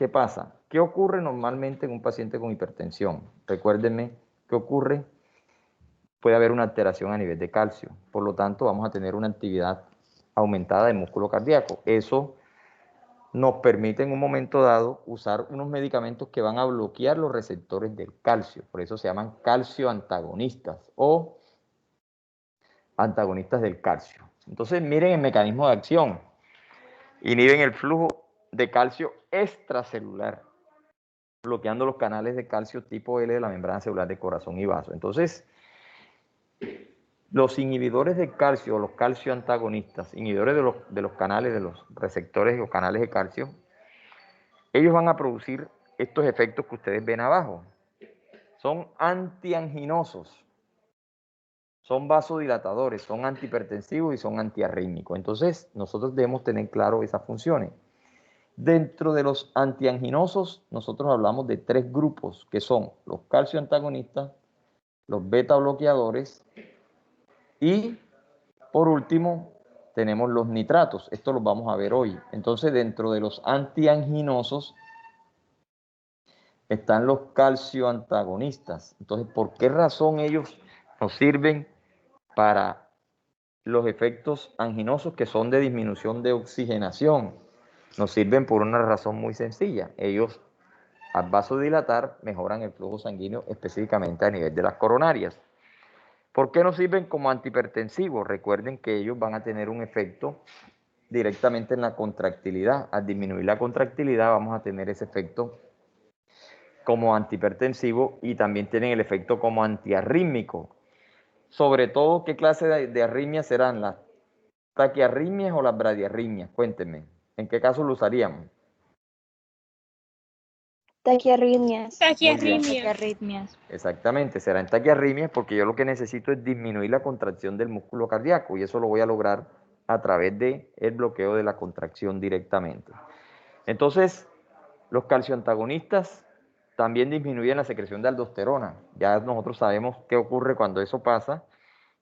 ¿qué pasa? ¿Qué ocurre normalmente en un paciente con hipertensión? Recuérdenme, ¿qué ocurre? Puede haber una alteración a nivel de calcio, por lo tanto vamos a tener una actividad aumentada del músculo cardíaco. Eso nos permite en un momento dado usar unos medicamentos que van a bloquear los receptores del calcio, por eso se llaman calcio antagonistas o antagonistas del calcio. Entonces miren el mecanismo de acción, inhiben el flujo de calcio extracelular, bloqueando los canales de calcio tipo L de la membrana celular de corazón y vaso. Entonces, los inhibidores de calcio, los calcio antagonistas, inhibidores de los canales, de los receptores o canales de calcio, ellos van a producir estos efectos que ustedes ven abajo. Son antianginosos, son vasodilatadores, son antihipertensivos y son antiarrítmicos. Entonces, nosotros debemos tener claro esas funciones. Dentro de los antianginosos, nosotros hablamos de 3 grupos, que son los calcio antagonistas, los beta bloqueadores y, por último, tenemos los nitratos. Esto los vamos a ver hoy. Entonces, dentro de los antianginosos están los calcio antagonistas. Entonces, ¿por qué razón ellos nos sirven para los efectos anginosos que son de disminución de oxigenación? Nos sirven por una razón muy sencilla. Ellos, al vasodilatar, mejoran el flujo sanguíneo específicamente a nivel de las coronarias. ¿Por qué nos sirven como antihipertensivos? Recuerden que ellos van a tener un efecto directamente en la contractilidad. Al disminuir la contractilidad vamos a tener ese efecto como antihipertensivo y también tienen el efecto como antiarrítmico. Sobre todo, ¿qué clase de arritmias serán? ¿Las taquiarritmias o las bradiarritmias? Cuéntenme, ¿en qué caso lo usaríamos? Taquiarritmias. Muy bien. Taquiarritmias. Exactamente, serán taquiarritmias porque yo lo que necesito es disminuir la contracción del músculo cardíaco y eso lo voy a lograr a través del bloqueo de la contracción directamente. Entonces, los calcioantagonistas también disminuyen la secreción de aldosterona. Ya nosotros sabemos qué ocurre cuando eso pasa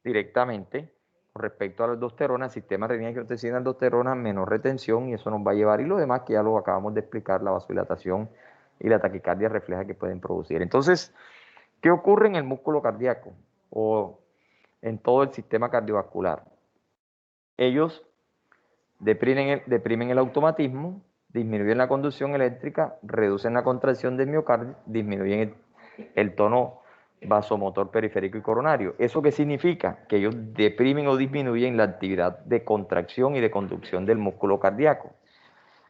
directamente con respecto a la aldosterona, el sistema renina angiotensina aldosterona, menor retención y eso nos va a llevar, y lo demás que ya lo acabamos de explicar, la vasodilatación y la taquicardia refleja que pueden producir. Entonces, ¿qué ocurre en el músculo cardíaco o en todo el sistema cardiovascular? Ellos deprimen el automatismo, disminuyen la conducción eléctrica, reducen la contracción del miocardio, disminuyen el tono vasomotor periférico y coronario. ¿Eso qué significa? Que ellos deprimen o disminuyen la actividad de contracción y de conducción del músculo cardíaco.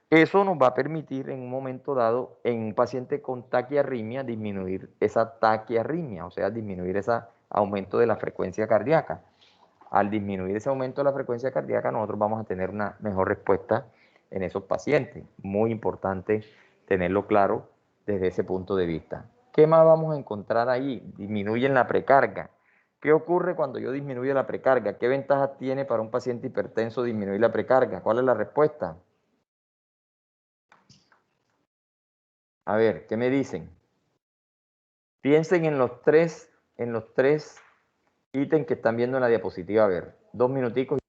Eso nos va a permitir en un momento dado, en un paciente con taquiarritmia, disminuir esa taquiarritmia, o sea, disminuir ese aumento de la frecuencia cardíaca. Al disminuir ese aumento de la frecuencia cardíaca, nosotros vamos a tener una mejor respuesta en esos pacientes. Muy importante tenerlo claro desde ese punto de vista. ¿Qué más vamos a encontrar ahí? Disminuyen la precarga. ¿Qué ocurre cuando yo disminuyo la precarga? ¿Qué ventajas tiene para un paciente hipertenso disminuir la precarga? ¿Cuál es la respuesta? A ver, ¿qué me dicen? Piensen en los tres ítems que están viendo en la diapositiva. A ver, 2 minuticos.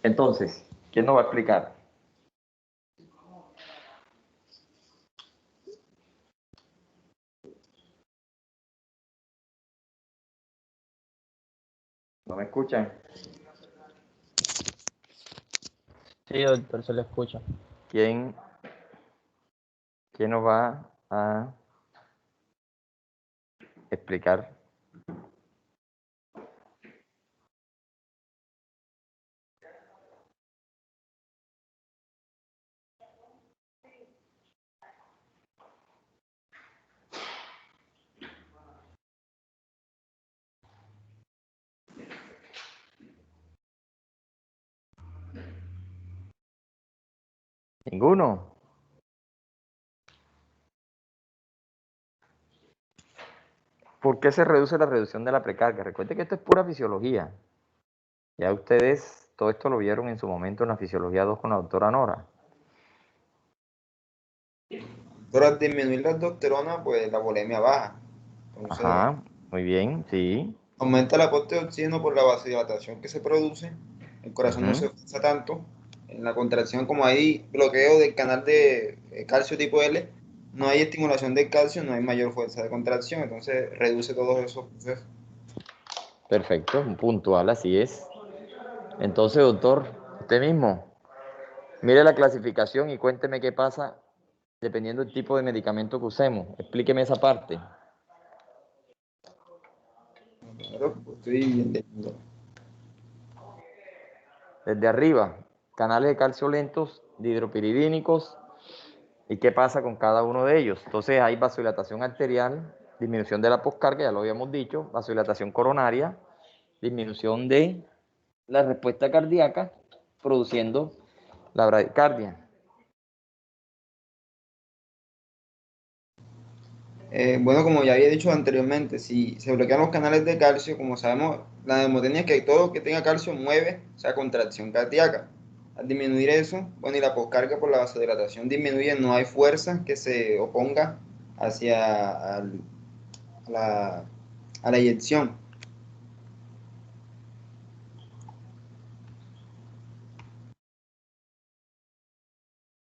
Entonces, ¿quién nos va a explicar? ¿No me escuchan? Sí, doctor, se le escucha. ¿Quién nos va a explicar? ¿Ninguno? ¿Por qué se reduce la reducción de la precarga? Recuerden que esto es pura fisiología. Ya ustedes todo esto lo vieron en su momento en la Fisiología 2 con la doctora Nora. Pero al disminuir la aldosterona, pues la volemia baja. Entonces, Ajá, muy bien, sí. aumenta el aporte de oxígeno por la vasodilatación que se produce. El corazón no se Ujú. esfuerza tanto. En la contracción, como hay bloqueo del canal de calcio tipo L, no hay estimulación del calcio, no hay mayor fuerza de contracción. Entonces, reduce todos esos procesos. Perfecto, puntual, así es. Entonces, doctor, usted mismo, mire la clasificación y cuénteme qué pasa dependiendo del tipo de medicamento que usemos. Explíqueme esa parte. Claro, pues, estoy entendiendo. Desde arriba, canales de calcio lentos, dihidropiridínicos, ¿y qué pasa con cada uno de ellos? Entonces hay vasodilatación arterial, disminución de la poscarga, ya lo habíamos dicho, vasodilatación coronaria, disminución de la respuesta cardíaca, produciendo la bradicardia. Bueno, como ya había dicho anteriormente, si se bloquean los canales de calcio, como sabemos, la neumotenia es que todo lo que tenga calcio mueve, o sea, contracción cardíaca. Al disminuir eso, bueno, y la poscarga por la vasodilatación disminuye, no hay fuerza que se oponga a la eyección.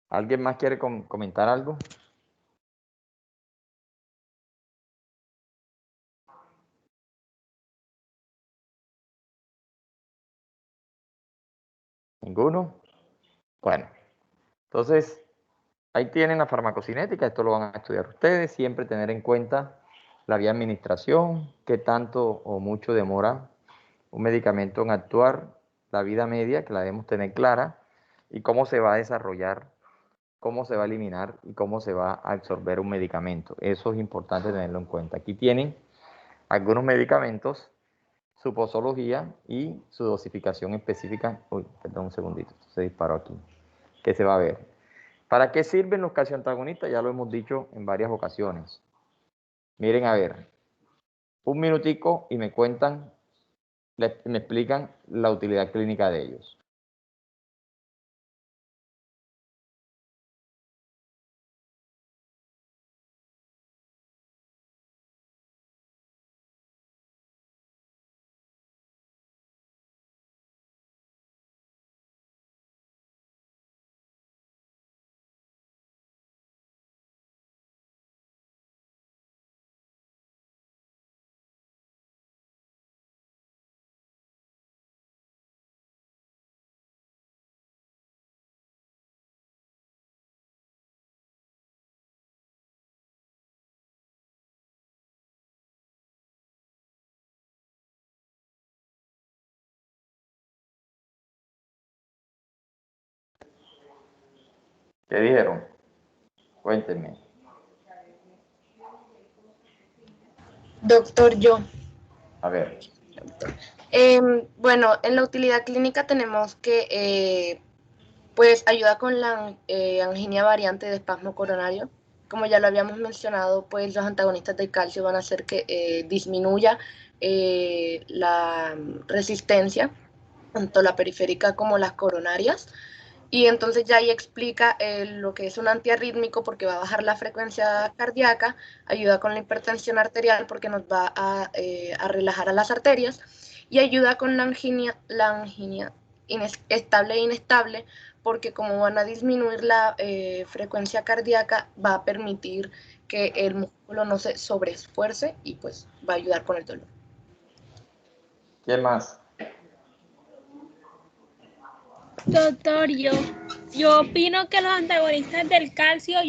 ¿Alguien más quiere comentar algo? ¿Ninguno? Bueno, entonces ahí tienen la farmacocinética, esto lo van a estudiar ustedes, siempre tener en cuenta la vía de administración, qué tanto o mucho demora un medicamento en actuar, la vida media, que la debemos tener clara, y cómo se va a desarrollar, cómo se va a eliminar y cómo se va a absorber un medicamento. Eso es importante tenerlo en cuenta. Aquí tienen algunos medicamentos, su posología y su dosificación específica. Uy, perdón un segundito, se disparó aquí. ¿Qué se va a ver? ¿Para qué sirven los calcioantagonistas? Ya lo hemos dicho en varias ocasiones. Miren, a ver, un minutico y me cuentan, me explican la utilidad clínica de ellos. ¿Qué dijeron? Cuéntenme. Doctor, yo. A ver. Bueno, en la utilidad clínica tenemos que, pues, ayuda con la angina variante de espasmo coronario. Como ya lo habíamos mencionado, pues los antagonistas del calcio van a hacer que disminuya la resistencia, tanto la periférica como las coronarias. Y entonces ya ahí explica lo que es un antiarrítmico porque va a bajar la frecuencia cardíaca, ayuda con la hipertensión arterial porque nos va a relajar a las arterias y ayuda con la angina estable e inestable, porque como van a disminuir la frecuencia cardíaca, va a permitir que el músculo no se sobreesfuerce y pues va a ayudar con el dolor. ¿Qué más? Doctor, yo opino que los antagonistas del calcio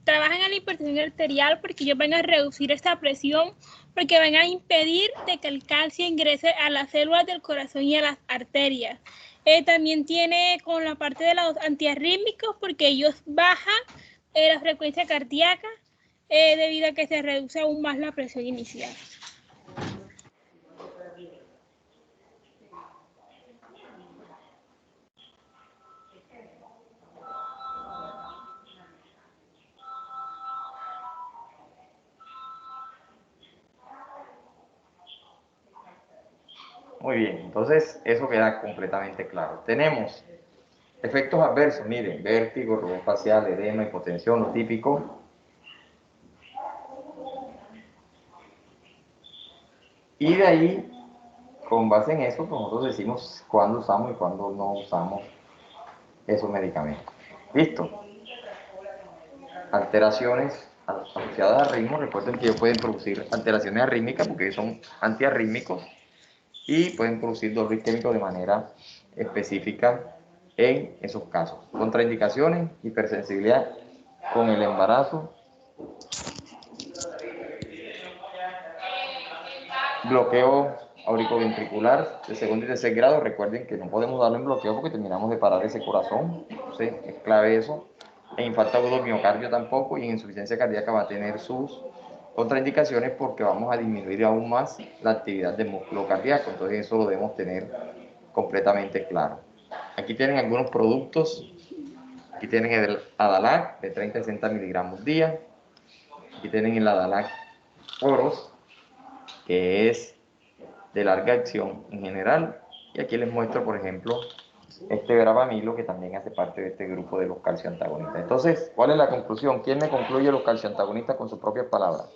trabajan en la hipertensión arterial porque ellos van a reducir esta presión, porque van a impedir de que el calcio ingrese a las células del corazón y a las arterias. También tiene con la parte de los antiarrítmicos porque ellos bajan la frecuencia cardíaca debido a que se reduce aún más la presión inicial. Muy bien, entonces eso queda completamente claro. Tenemos efectos adversos, miren, vértigo, rubor facial, edema, hipotensión, lo típico. Y de ahí, con base en eso, pues nosotros decimos cuándo usamos y cuándo no usamos esos medicamentos. ¿Listo? Alteraciones asociadas al ritmo, recuerden que ellos pueden producir alteraciones arrítmicas porque ellos son antiarrítmicos y pueden producir dolor isquémico de manera específica en esos casos. Contraindicaciones, hipersensibilidad con el embarazo, bloqueo auriculoventricular de segundo y tercer grado. Recuerden que no podemos darle en bloqueo porque terminamos de parar ese corazón, entonces es clave eso. En infarto agudo del miocardio tampoco, y en insuficiencia cardíaca va a tener sus contraindicaciones porque vamos a disminuir aún más la actividad del músculo cardíaco, entonces eso lo debemos tener completamente claro. Aquí tienen algunos productos. Aquí tienen el Adalac de 30 a 60 miligramos día. Aquí tienen el Adalac Oros, que es de larga acción en general. Y aquí les muestro, por ejemplo, este Verapamilo, que también hace parte de este grupo de los calcioantagonistas. Entonces, ¿cuál es la conclusión? ¿Quién me concluye los calcioantagonistas con sus propias palabras?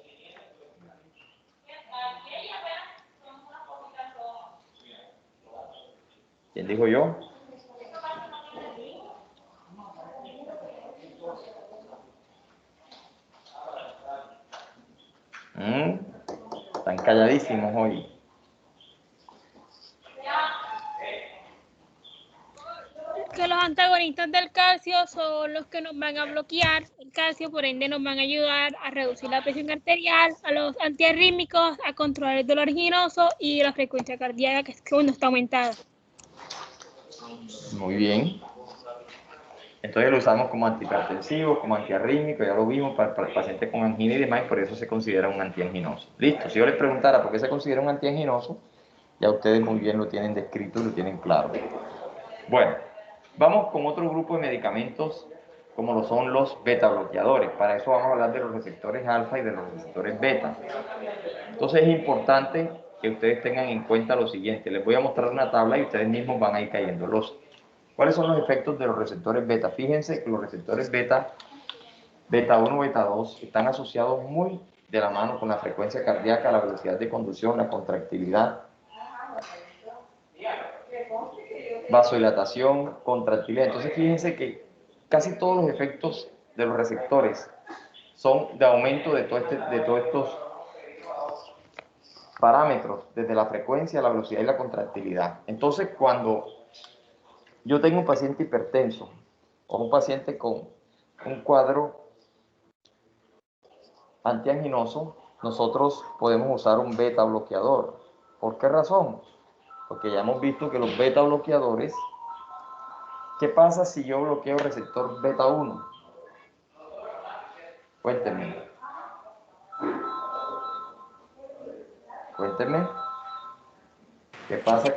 ¿Quién dijo yo? Están calladísimos hoy. Que los antagonistas del calcio son los que nos van a bloquear el calcio, por ende nos van a ayudar a reducir la presión arterial, a los antiarrítmicos, a controlar el dolor ginoso y la frecuencia cardíaca que cuando está aumentada. Muy bien. Entonces lo usamos como antihipertensivo, como antiarrítmico, ya lo vimos para pacientes con angina y demás, y por eso se considera un antianginoso. Listo, si yo les preguntara por qué se considera un antianginoso, ya ustedes muy bien lo tienen descrito y lo tienen claro. Bueno, vamos con otro grupo de medicamentos como lo son los beta bloqueadores. Para eso vamos a hablar de los receptores alfa y de los receptores beta. Entonces es importante que ustedes tengan en cuenta lo siguiente. Les voy a mostrar una tabla y ustedes mismos van a ir cayendo. ¿Cuáles son los efectos de los receptores beta? Fíjense que los receptores beta 1, beta 2, están asociados muy de la mano con la frecuencia cardíaca, la velocidad de conducción, la contractilidad, vasodilatación, contractilidad. Entonces fíjense que casi todos los efectos de los receptores son de aumento de todos estos parámetros, desde la frecuencia, la velocidad y la contractilidad. Entonces cuando yo tengo un paciente hipertenso o un paciente con un cuadro antianginoso, nosotros podemos usar un beta bloqueador. ¿Por qué razón? Porque ya hemos visto que los beta bloqueadores, ¿qué pasa si yo bloqueo el receptor beta 1? Cuéntenme. Cuéntenme. ¿Qué pasa?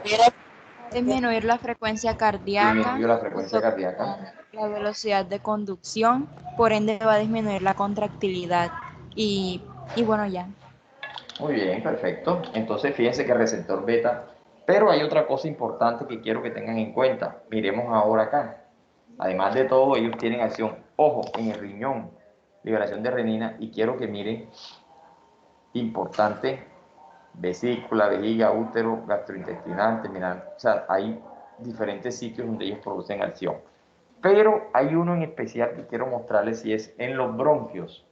Disminuir la frecuencia cardíaca, Disminuye la frecuencia cardíaca. la velocidad de conducción, por ende va a disminuir la contractilidad y bueno, ya. Muy bien, perfecto. Entonces fíjense que el receptor beta, pero hay otra cosa importante que quiero que tengan en cuenta. Miremos ahora acá. Además de todo, ellos tienen acción, ojo, en el riñón, liberación de renina, y quiero que miren, importante, vesícula, vejiga, útero, gastrointestinal, terminal. O sea, hay diferentes sitios donde ellos producen acción. Pero hay uno en especial que quiero mostrarles y es en los bronquios.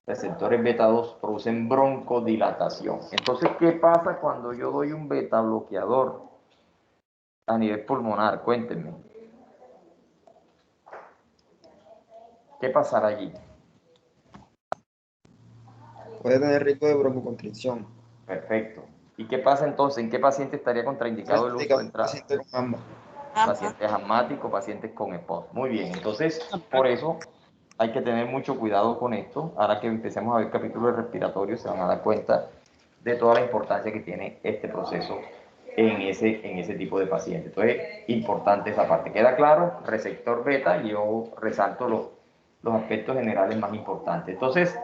Receptores beta 2 producen broncodilatación. Entonces, ¿qué pasa cuando yo doy un beta bloqueador a nivel pulmonar? Cuéntenme. ¿Qué pasará allí? Puede tener riesgo de broncoconstricción. Perfecto. ¿Y qué pasa entonces? ¿En qué paciente estaría contraindicado el uso de entrada? Paciente con ambas. Pacientes asmáticos, pacientes con EPOS. Muy bien, entonces por eso hay que tener mucho cuidado con esto. Ahora que empecemos a ver capítulos respiratorios se van a dar cuenta de toda la importancia que tiene este proceso en ese tipo de pacientes. Entonces, importante esa parte. ¿Queda claro? Receptor beta, y yo resalto los aspectos generales más importantes. Entonces,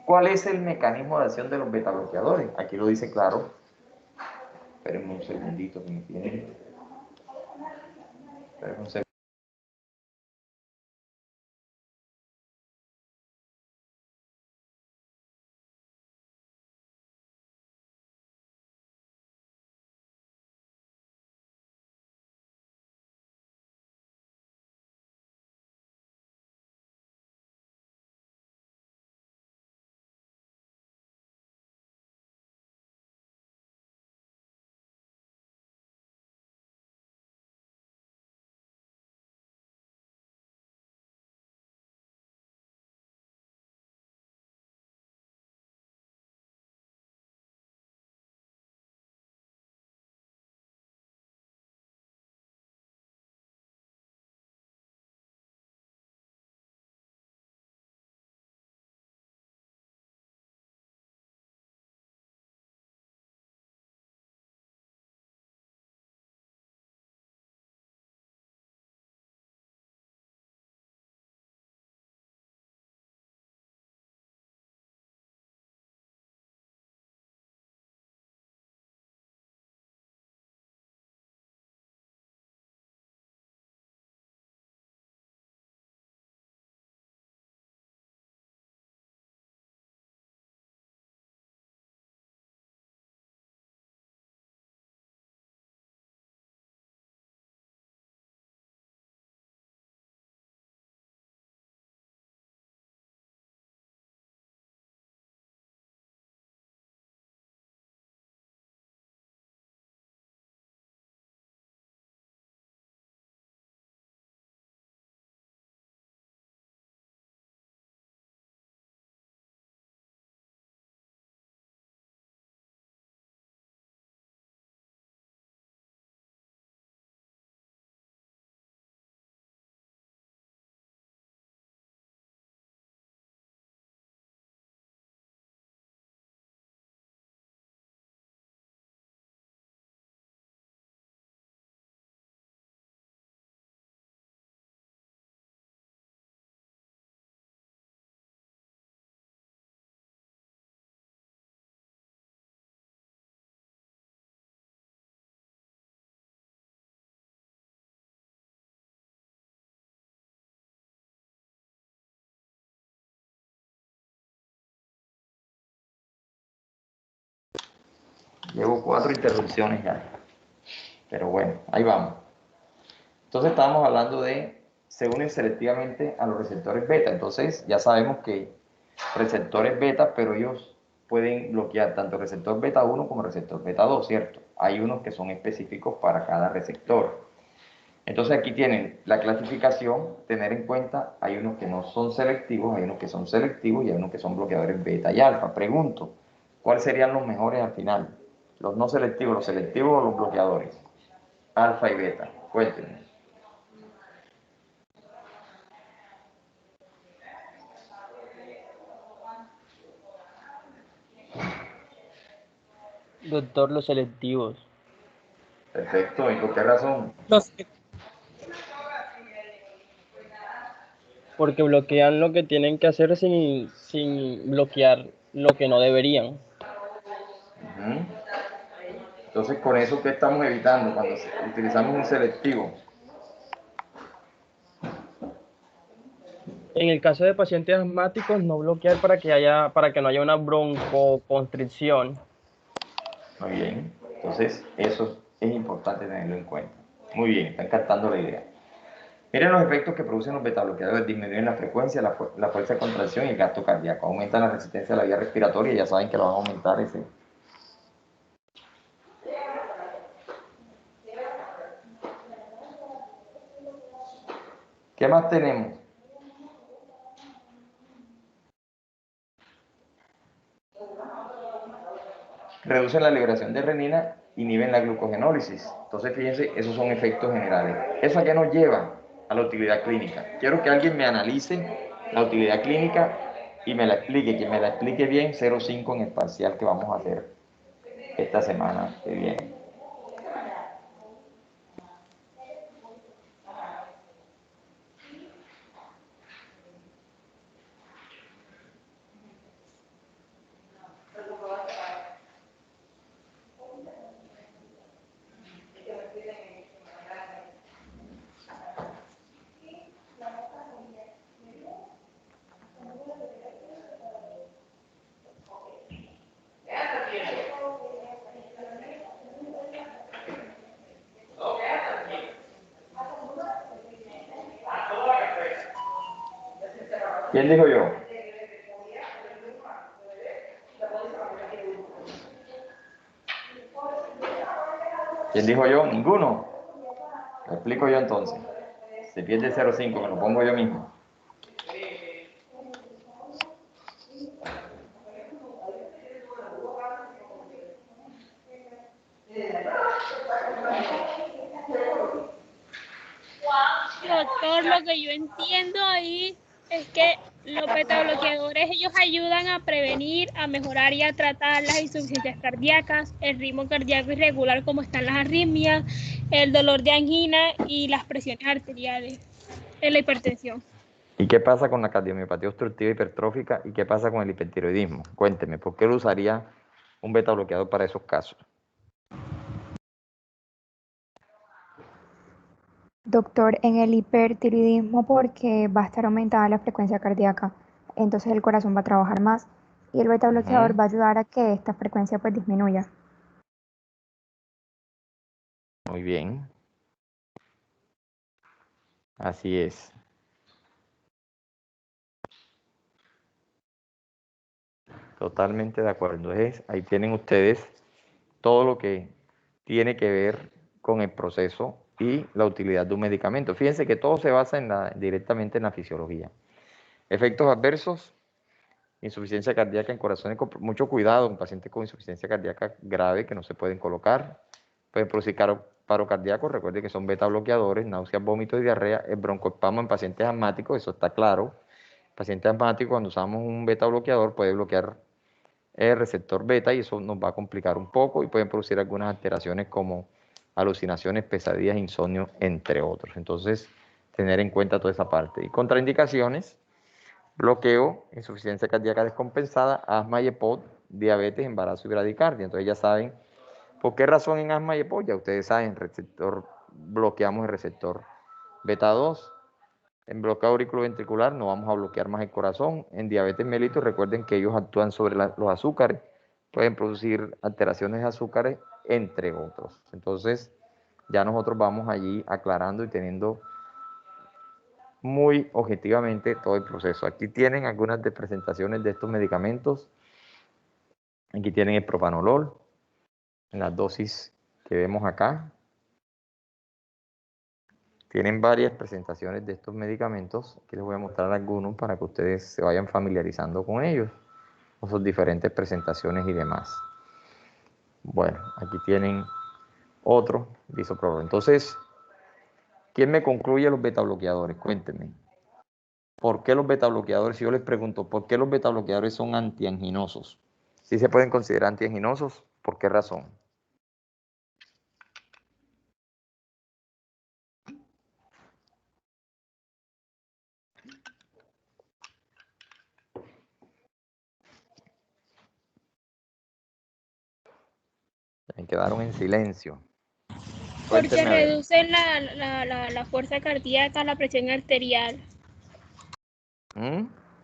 ¿cuál es el mecanismo de acción de los beta bloqueadores? Aquí lo dice claro. Espérenme un segundito que me tienen. Espérenme un segundito. Llevo 4 interrupciones ya. Pero bueno, ahí vamos. Entonces estábamos hablando de, se unen selectivamente a los receptores beta. Entonces ya sabemos que receptores beta, pero ellos pueden bloquear tanto receptor beta 1 como receptor beta 2, ¿cierto? Hay unos que son específicos para cada receptor. Entonces aquí tienen la clasificación, tener en cuenta, hay unos que no son selectivos, hay unos que son selectivos y hay unos que son bloqueadores beta y alfa. Pregunto, ¿cuáles serían los mejores al final? ¿Los no selectivos, los selectivos o los bloqueadores? Alfa y beta, cuéntenme. Doctor, los selectivos. Perfecto, ¿y por qué razón? Porque bloquean lo que tienen que hacer sin bloquear lo que no deberían. Ujú. Entonces, con eso, ¿qué estamos evitando cuando utilizamos un selectivo? En el caso de pacientes asmáticos, no bloquear para que no haya una broncoconstricción. Muy bien, entonces eso es importante tenerlo en cuenta. Muy bien, están captando la idea. Miren los efectos que producen los betabloqueadores. Disminuyen la frecuencia, la fuerza de contracción y el gasto cardíaco. Aumentan la resistencia a la vía respiratoria, ya saben que lo van a aumentar ese. ¿Qué más tenemos? Reducen la liberación de renina, inhiben la glucogenólisis. Entonces, fíjense, esos son efectos generales. ¿Eso a qué nos lleva? A la utilidad clínica. Quiero que alguien me analice la utilidad clínica y me la explique, que me la explique bien 0,5 en el parcial que vamos a hacer esta semana que viene. ¿Quién dijo yo? ¿Quién dijo yo? Ninguno. Lo explico yo entonces. Se pierde 0,5, me lo pongo yo mismo. Doctor, lo que yo entiendo ahí es que los betabloqueadores ellos ayudan a prevenir, a mejorar y a tratar las insuficiencias cardíacas, el ritmo cardíaco irregular como están las arritmias, el dolor de angina y las presiones arteriales, la hipertensión. ¿Y qué pasa con la cardiomiopatía obstructiva hipertrófica? ¿Y qué pasa con el hipertiroidismo? Cuénteme, ¿por qué lo usaría un beta bloqueador para esos casos? Doctor, en el hipertiroidismo porque va a estar aumentada la frecuencia cardíaca, entonces el corazón va a trabajar más y el beta bloqueador va a ayudar a que esta frecuencia pues disminuya. Muy bien. Así es. Totalmente de acuerdo. Ahí tienen ustedes todo lo que tiene que ver con el proceso y la utilidad de un medicamento. Fíjense que todo se basa directamente en la fisiología. Efectos adversos, insuficiencia cardíaca en corazones con mucho cuidado, en pacientes con insuficiencia cardíaca grave que no se pueden colocar. Pueden producir paro cardíaco, recuerden que son beta bloqueadores, náuseas, vómitos y diarrea. El broncoespasmo en pacientes asmáticos, eso está claro. Paciente asmático, cuando usamos un beta bloqueador, puede bloquear el receptor beta y eso nos va a complicar un poco y pueden producir algunas alteraciones como alucinaciones, pesadillas, insomnio, entre otros. Entonces, tener en cuenta toda esa parte. Y contraindicaciones, bloqueo, insuficiencia cardíaca descompensada, asma y EPOC, diabetes, embarazo y bradicardia. Entonces ya saben por qué razón en asma y EPOC, ya ustedes saben, bloqueamos el receptor beta 2. En bloqueo auriculoventricular no vamos a bloquear más el corazón. En diabetes mellitus, recuerden que ellos actúan sobre los azúcares, pueden producir alteraciones de azúcares, entre otros. Entonces, ya nosotros vamos allí aclarando y teniendo muy objetivamente todo el proceso. Aquí tienen algunas de presentaciones de estos medicamentos. Aquí tienen el propanolol, en las dosis que vemos acá. Tienen varias presentaciones de estos medicamentos. Aquí les voy a mostrar algunos para que ustedes se vayan familiarizando con ellos, con sus diferentes presentaciones y demás. Bueno, aquí tienen otro bisoprolol. Entonces, ¿quién me concluye los betabloqueadores? Cuéntenme. ¿Por qué los betabloqueadores? Si yo les pregunto, ¿por qué los betabloqueadores son antianginosos? ¿Sí se pueden considerar antianginosos? ¿Por qué razón? Me quedaron en silencio. Porque Cuéntenme a ver. reducen la fuerza cardíaca, la presión arterial.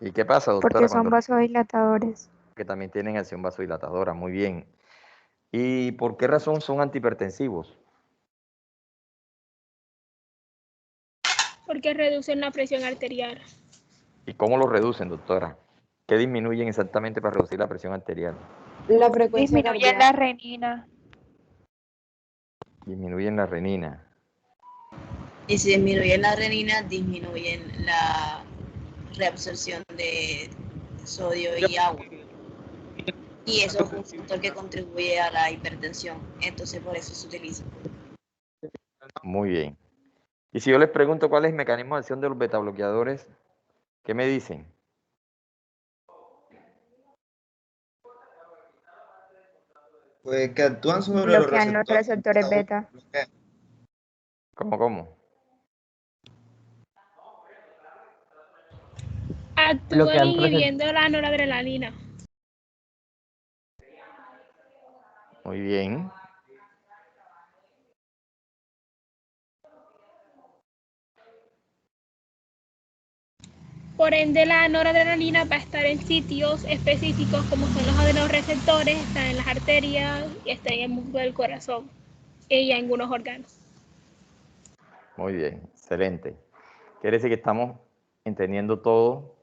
¿Y qué pasa, doctora? Porque son vasodilatadores. Que también tienen acción vasodilatadora, muy bien. ¿Y por qué razón son antihipertensivos? porque reducen la presión arterial. ¿Y cómo lo reducen, doctora? ¿Qué disminuyen exactamente para reducir la presión arterial? La frecuencia Disminuye la cardíaca. renina. Disminuyen la renina. Y si disminuyen la renina, disminuyen la reabsorción de sodio y agua. Y eso es un factor que contribuye a la hipertensión. Entonces, por eso se utiliza. Muy bien. Y si yo les pregunto cuál es el mecanismo de acción de los betabloqueadores, ¿qué me dicen? Pues que actúan sobre los Bloquean los receptores beta. ¿Cómo? Actúan Bloquean inhibiendo la noradrenalina. Muy bien. Por ende, la noradrenalina va a estar en sitios específicos como son los adrenoreceptores, están en las arterias y está en el músculo del corazón y en algunos órganos. Muy bien, excelente. Quiere decir que estamos entendiendo todo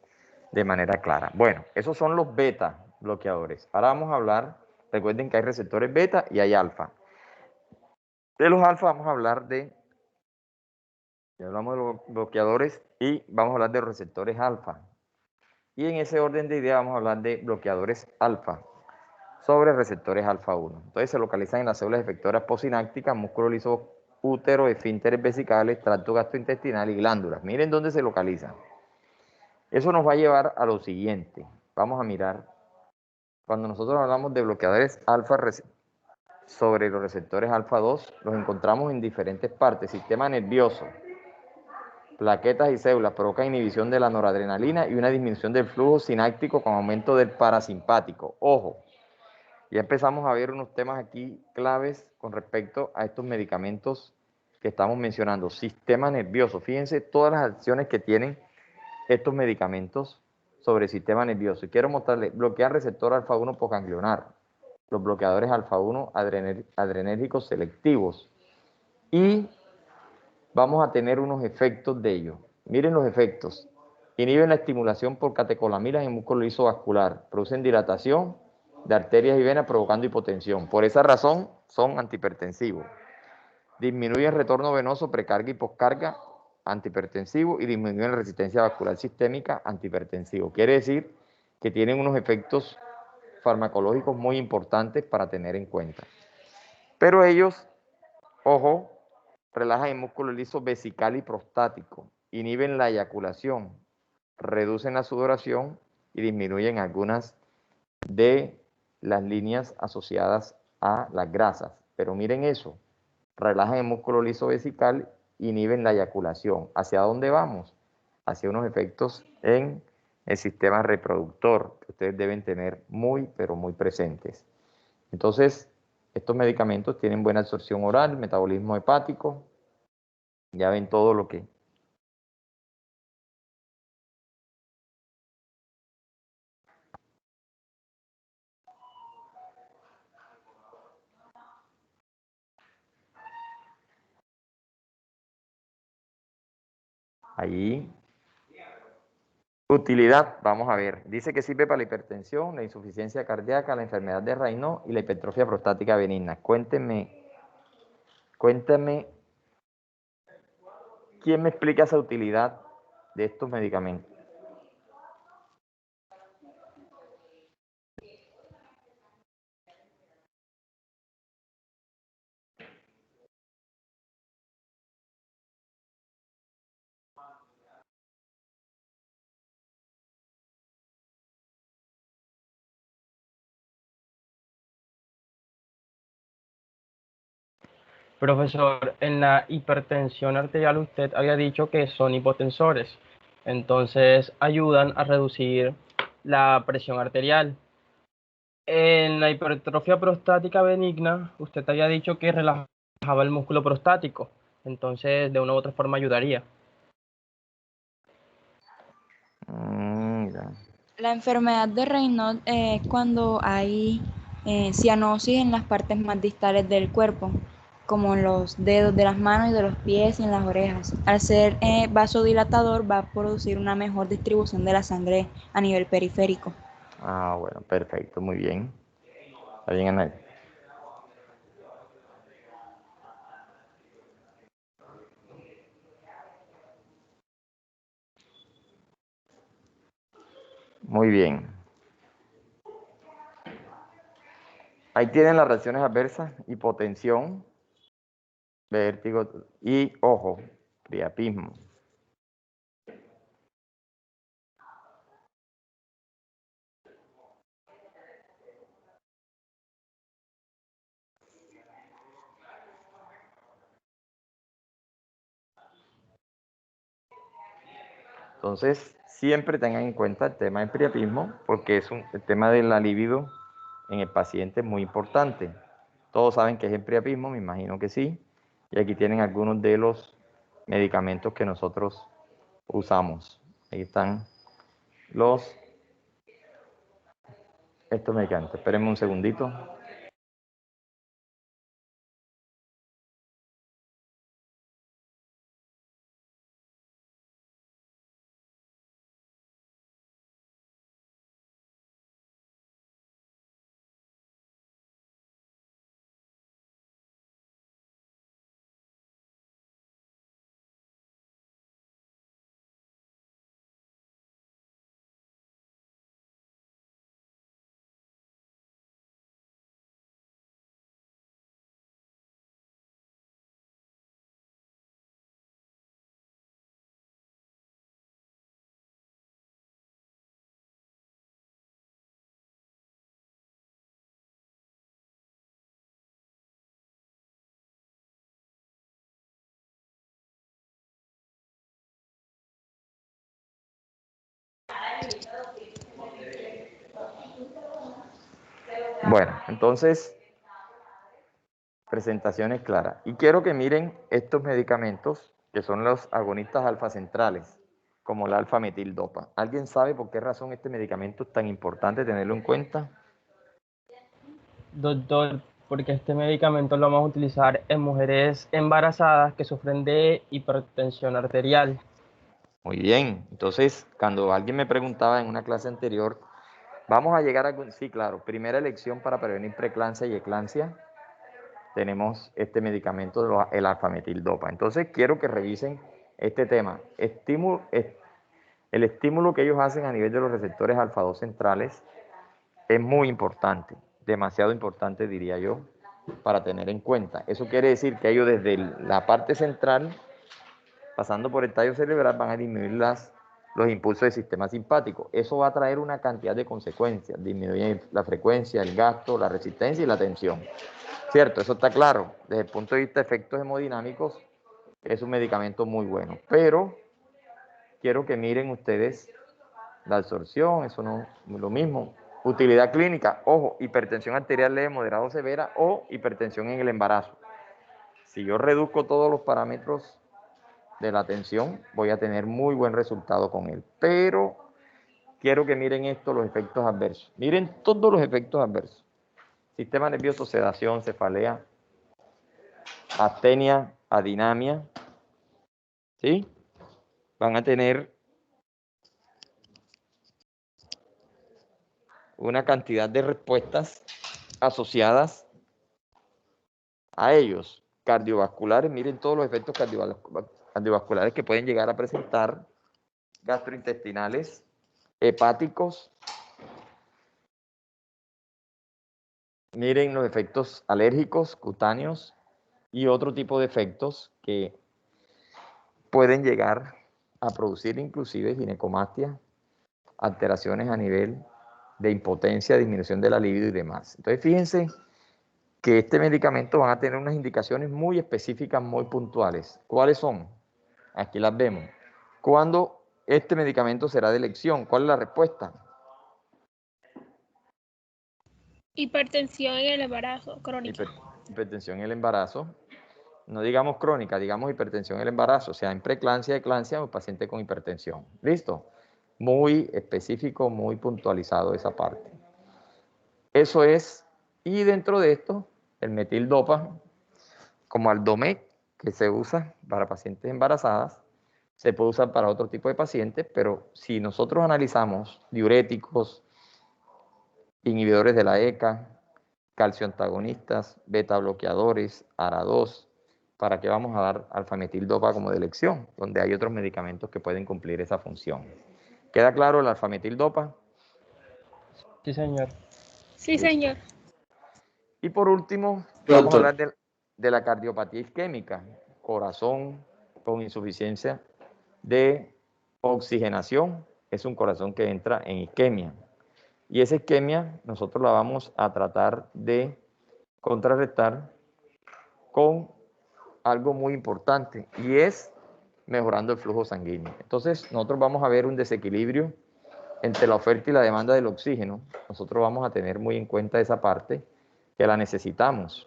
de manera clara. Bueno, esos son los beta bloqueadores. Ahora vamos a hablar, recuerden que hay receptores beta y hay alfa. De los alfa vamos a hablar ya hablamos de los bloqueadores y vamos a hablar de los receptores alfa. Y en ese orden de ideas vamos a hablar de bloqueadores alfa sobre receptores alfa 1. Entonces se localizan en las células efectoras postsinápticas, músculo liso, útero, esfínteres vesicales, tracto gastrointestinal y glándulas. Miren dónde se localizan. Eso nos va a llevar a lo siguiente. Vamos a mirar, cuando nosotros hablamos de bloqueadores alfa sobre los receptores alfa 2, los encontramos en diferentes partes. Sistema nervioso, plaquetas y células provocan inhibición de la noradrenalina y una disminución del flujo sináptico con aumento del parasimpático. Ojo, ya empezamos a ver unos temas aquí claves con respecto a estos medicamentos que estamos mencionando. Sistema nervioso, fíjense todas las acciones que tienen estos medicamentos sobre el sistema nervioso. Y quiero mostrarles, bloquear receptor alfa 1 posganglionar, los bloqueadores alfa 1 adrenérgicos selectivos. Y vamos a tener unos efectos de ellos. Miren los efectos. Inhiben la estimulación por catecolaminas en músculo liso vascular. Producen dilatación de arterias y venas provocando hipotensión. Por esa razón son antihipertensivos. Disminuyen retorno venoso, precarga y poscarga, antihipertensivo, y disminuyen la resistencia vascular sistémica, antihipertensivo. Quiere decir que tienen unos efectos farmacológicos muy importantes para tener en cuenta. Pero ellos, ojo, relajan el músculo liso vesical y prostático, inhiben la eyaculación, reducen la sudoración y disminuyen algunas de las líneas asociadas a las grasas. Pero miren eso, relajan el músculo liso vesical, inhiben la eyaculación. ¿Hacia dónde vamos? Hacia unos efectos en el sistema reproductor que ustedes deben tener muy, pero muy presentes. Entonces, estos medicamentos tienen buena absorción oral, metabolismo hepático. Ya ven todo lo que... Ahí. Utilidad, vamos a ver. Dice que sirve para la hipertensión, la insuficiencia cardíaca, la enfermedad de Raynaud y la hipertrofia prostática benigna. Cuéntenme, ¿quién me explica esa utilidad de estos medicamentos? Profesor, en la hipertensión arterial usted había dicho que son hipotensores, entonces ayudan a reducir la presión arterial. En la hipertrofia prostática benigna, usted había dicho que relajaba el músculo prostático, entonces de una u otra forma ayudaría. Ya. La enfermedad de Raynaud es cuando hay cianosis en las partes más distales del cuerpo, como en los dedos de las manos y de los pies y en las orejas. Al ser vasodilatador va a producir una mejor distribución de la sangre a nivel periférico. Ah, bueno, perfecto, muy bien. Está bien, Ana. Muy bien. Ahí tienen las reacciones adversas: hipotensión, vértigo y, ojo, priapismo. Entonces, siempre tengan en cuenta el tema del priapismo, porque el tema de la libido en el paciente es muy importante. Todos saben que es el priapismo, me imagino que sí. Y aquí tienen algunos de los medicamentos que nosotros usamos. Ahí están estos medicamentos. Espérenme un segundito. Bueno, entonces, presentaciones claras. Y quiero que miren estos medicamentos que son los agonistas alfa centrales, como la alfa-metildopa. ¿Alguien sabe por qué razón este medicamento es tan importante tenerlo en cuenta? Doctor, porque este medicamento lo vamos a utilizar en mujeres embarazadas que sufren de hipertensión arterial. Muy bien. Entonces, cuando alguien me preguntaba en una clase anterior, vamos a llegar a... Sí, claro. Primera elección para prevenir preeclampsia y eclampsia. Tenemos este medicamento, el alfa-metildopa. Entonces, quiero que revisen este tema. El estímulo que ellos hacen a nivel de los receptores alfa-2 centrales es muy importante, demasiado importante, diría yo, para tener en cuenta. Eso quiere decir que ellos desde la parte central, pasando por el tallo cerebral, van a disminuir los impulsos del sistema simpático. Eso va a traer una cantidad de consecuencias: disminuir la frecuencia, el gasto, la resistencia y la tensión. Cierto, eso está claro. Desde el punto de vista de efectos hemodinámicos, es un medicamento muy bueno. Pero quiero que miren ustedes la absorción, eso no es lo mismo. Utilidad clínica, ojo, hipertensión arterial leve, moderada o severa o hipertensión en el embarazo. Si yo reduzco todos los parámetros de la tensión, voy a tener muy buen resultado con él. Pero quiero que miren esto, los efectos adversos. Miren todos los efectos adversos: sistema nervioso, sedación, cefalea, astenia, adinamia, ¿sí? Van a tener una cantidad de respuestas asociadas a ellos. Cardiovasculares, miren todos los efectos cardiovasculares que pueden llegar a presentar: gastrointestinales, hepáticos. Miren los efectos alérgicos, cutáneos y otro tipo de efectos que pueden llegar a producir inclusive ginecomastia, alteraciones a nivel de impotencia, disminución de la libido y demás. Entonces, fíjense que este medicamento van a tener unas indicaciones muy específicas, muy puntuales. ¿Cuáles son? Aquí las vemos. ¿Cuándo este medicamento será de elección? ¿Cuál es la respuesta? Hipertensión en el embarazo crónica. Hipertensión en el embarazo. No digamos crónica, digamos hipertensión en el embarazo, o sea, en preeclampsia, eclampsia o paciente con hipertensión. ¿Listo? Muy específico, muy puntualizado esa parte. Eso es, y dentro de esto, el metildopa como Aldomec, que se usa para pacientes embarazadas, se puede usar para otro tipo de pacientes, pero si nosotros analizamos diuréticos, inhibidores de la ECA, calcio antagonistas, beta bloqueadores, ARA2, ¿para qué vamos a dar alfametildopa como de elección? Donde hay otros medicamentos que pueden cumplir esa función. ¿Queda claro el alfametildopa? Sí, señor. Sí, señor. Y por último, vamos a Doctor. hablar de la cardiopatía isquémica, corazón con insuficiencia de oxigenación, es un corazón que entra en isquemia. Y esa isquemia nosotros la vamos a tratar de contrarrestar con algo muy importante y es mejorando el flujo sanguíneo. Entonces nosotros vamos a ver un desequilibrio entre la oferta y la demanda del oxígeno. Nosotros vamos a tener muy en cuenta esa parte que la necesitamos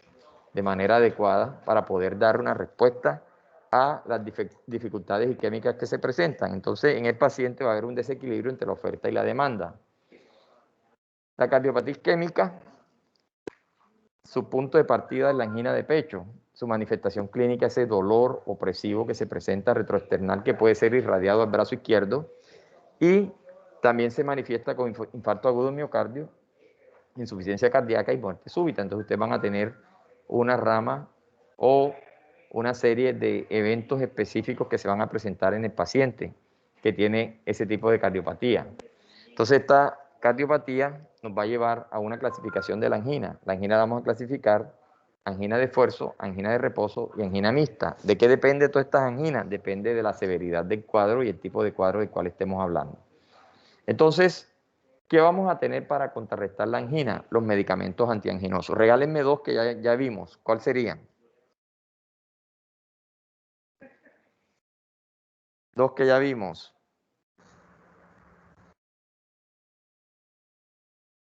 de manera adecuada para poder dar una respuesta a las dificultades isquémicas que se presentan. Entonces en el paciente va a haber un desequilibrio entre la oferta y la demanda. La cardiopatía isquémica, su punto de partida es la angina de pecho. Su manifestación clínica es ese dolor opresivo que se presenta retroesternal que puede ser irradiado al brazo izquierdo y también se manifiesta con infarto agudo de miocardio, insuficiencia cardíaca y muerte súbita. Entonces ustedes van a tener una rama o una serie de eventos específicos que se van a presentar en el paciente que tiene ese tipo de cardiopatía. Entonces esta cardiopatía nos va a llevar a una clasificación de la angina. La angina la vamos a clasificar angina de esfuerzo, angina de reposo y angina mixta. ¿De qué depende todas estas anginas? Depende de la severidad del cuadro y el tipo de cuadro del cual estemos hablando. Entonces, ¿qué vamos a tener para contrarrestar la angina? Los medicamentos antianginosos. Regálenme dos que ya vimos. ¿Cuál serían? Dos que ya vimos.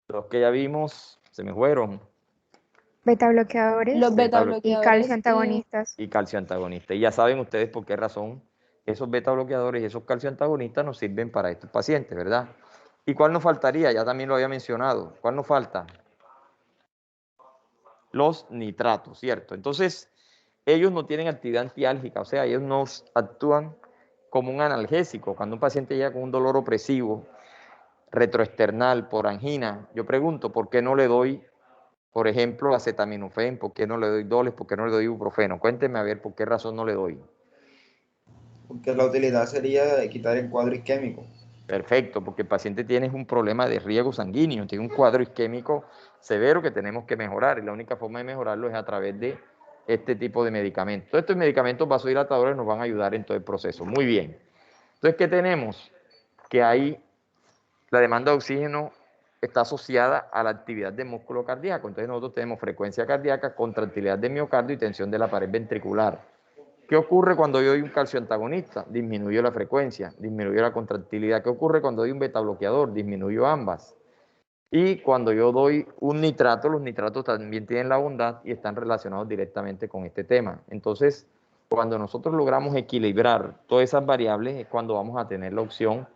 Los que ya vimos se me fueron. Beta bloqueadores Los beta y bloqueadores calcio antagonistas. Y calcio antagonista. Y ya saben ustedes por qué razón esos beta bloqueadores y esos calcio antagonistas nos sirven para estos pacientes, ¿verdad? ¿Y cuál nos faltaría? Ya también lo había mencionado. ¿Cuál nos falta? Los nitratos, ¿cierto? Entonces, ellos no tienen actividad antiálgica, o sea, ellos no actúan como un analgésico. Cuando un paciente llega con un dolor opresivo, retroesternal, por angina, yo pregunto, ¿por qué no le doy, por ejemplo, acetaminofén? ¿Por qué no le doy Dolex? ¿Por qué no le doy ibuprofeno? Cuéntenme a ver por qué razón no le doy. Porque la utilidad sería de quitar el cuadro isquémico. Perfecto, porque el paciente tiene un problema de riego sanguíneo, tiene un cuadro isquémico severo que tenemos que mejorar y la única forma de mejorarlo es a través de este tipo de medicamentos. Todos estos medicamentos vasodilatadores nos van a ayudar en todo el proceso. Muy bien. Entonces, ¿qué tenemos? Que ahí la demanda de oxígeno está asociada a la actividad del músculo cardíaco. Entonces nosotros tenemos frecuencia cardíaca, contractilidad del miocardio y tensión de la pared ventricular. ¿Qué ocurre cuando yo doy un calcio antagonista? Disminuyo la frecuencia, disminuyo la contractilidad. ¿Qué ocurre cuando doy un beta bloqueador? Disminuyo ambas. Y cuando yo doy un nitrato, los nitratos también tienen la bondad y están relacionados directamente con este tema. Entonces, cuando nosotros logramos equilibrar todas esas variables es cuando vamos a tener la opción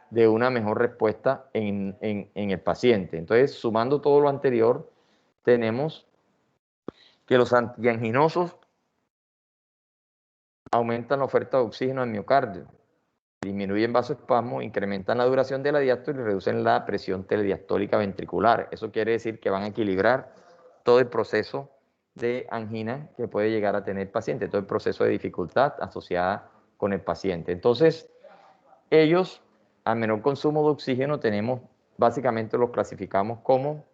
de una mejor respuesta en el paciente. Entonces, sumando todo lo anterior, tenemos que los antianginosos aumentan la oferta de oxígeno al miocardio, disminuyen vasoespasmo, incrementan la duración de la diástole y reducen la presión telediastólica ventricular. Eso quiere decir que van a equilibrar todo el proceso de angina que puede llegar a tener el paciente, todo el proceso de dificultad asociada con el paciente. Entonces, ellos, a menor consumo de oxígeno, tenemos, básicamente los clasificamos como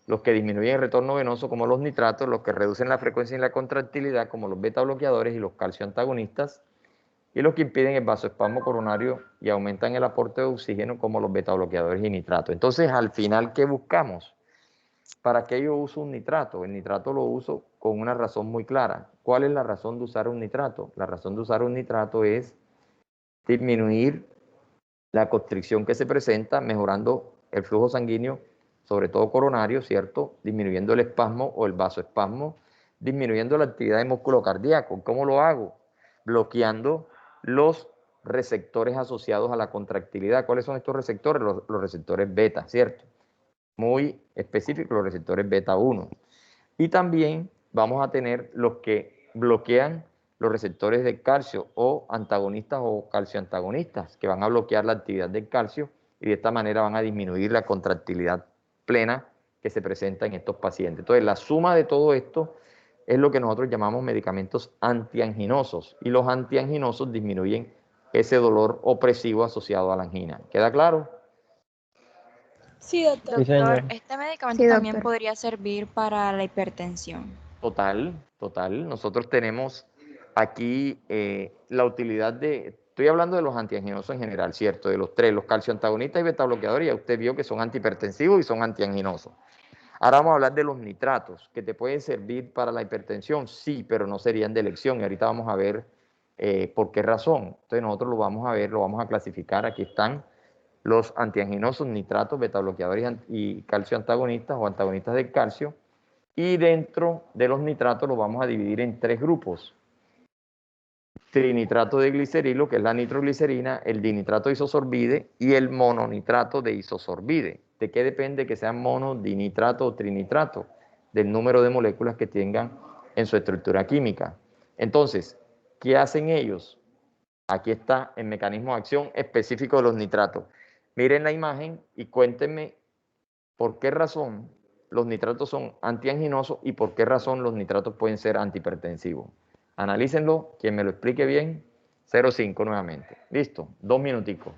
los que disminuyen el retorno venoso, como los nitratos, los que reducen la frecuencia y la contractilidad, como los beta bloqueadores y los calcio antagonistas, y los que impiden el vasoespasmo coronario y aumentan el aporte de oxígeno, como los beta bloqueadores y nitratos. Entonces, al final, ¿qué buscamos? ¿Para qué yo uso un nitrato? El nitrato lo uso con una razón muy clara. ¿Cuál es la razón de usar un nitrato? La razón de usar un nitrato es disminuir la constricción que se presenta, mejorando el flujo sanguíneo, sobre todo coronario, ¿cierto? Disminuyendo el espasmo o el vasoespasmo, disminuyendo la actividad del músculo cardíaco. ¿Cómo lo hago? Bloqueando los receptores asociados a la contractilidad. ¿Cuáles son estos receptores? Los receptores beta, ¿cierto? Muy específicos, los receptores beta 1. Y también vamos a tener los que bloquean los receptores del calcio o antagonistas o calcioantagonistas que van a bloquear la actividad del calcio y de esta manera van a disminuir la contractilidad plena que se presenta en estos pacientes. Entonces, la suma de todo esto es lo que nosotros llamamos medicamentos antianginosos y los antianginosos disminuyen ese dolor opresivo asociado a la angina. ¿Queda claro? Sí, doctor. Sí, señor. Doctor, este medicamento Sí, también doctor. podría servir para la hipertensión. Total, total. Nosotros tenemos aquí la utilidad de, estoy hablando de los antianginosos en general, ¿cierto? De los tres, los calcioantagonistas y betabloqueadores, ya usted vio que son antihipertensivos y son antianginosos. Ahora vamos a hablar de los nitratos, que te pueden servir para la hipertensión, sí, pero no serían de elección. Y ahorita vamos a ver por qué razón. Entonces nosotros lo vamos a ver, lo vamos a clasificar. Aquí están los antianginosos, nitratos, betabloqueadores y calcioantagonistas o antagonistas del calcio. Y dentro de los nitratos los vamos a dividir en tres grupos. Trinitrato de glicerilo, que es la nitroglicerina, el dinitrato de isosorbide y el mononitrato de isosorbide. ¿De qué depende que sean mono, dinitrato o trinitrato? Del número de moléculas que tengan en su estructura química. Entonces, ¿qué hacen ellos? Aquí está el mecanismo de acción específico de los nitratos. Miren la imagen y cuéntenme por qué razón los nitratos son antianginosos y por qué razón los nitratos pueden ser antihipertensivos. Analícenlo, quien me lo explique bien, 0,5 nuevamente. Listo, 2 minuticos.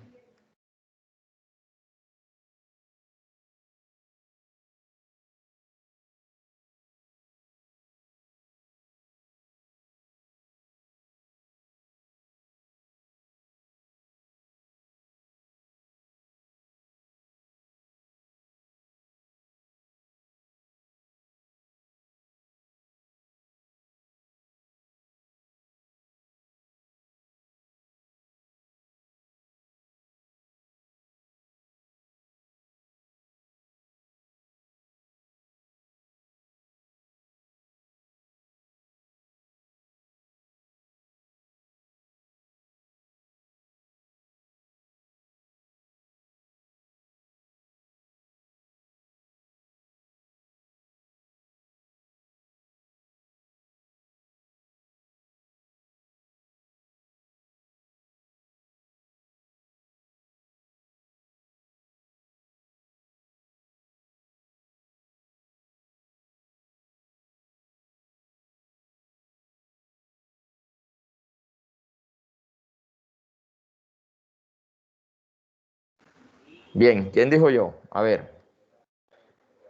Bien, ¿quién dijo yo? A ver,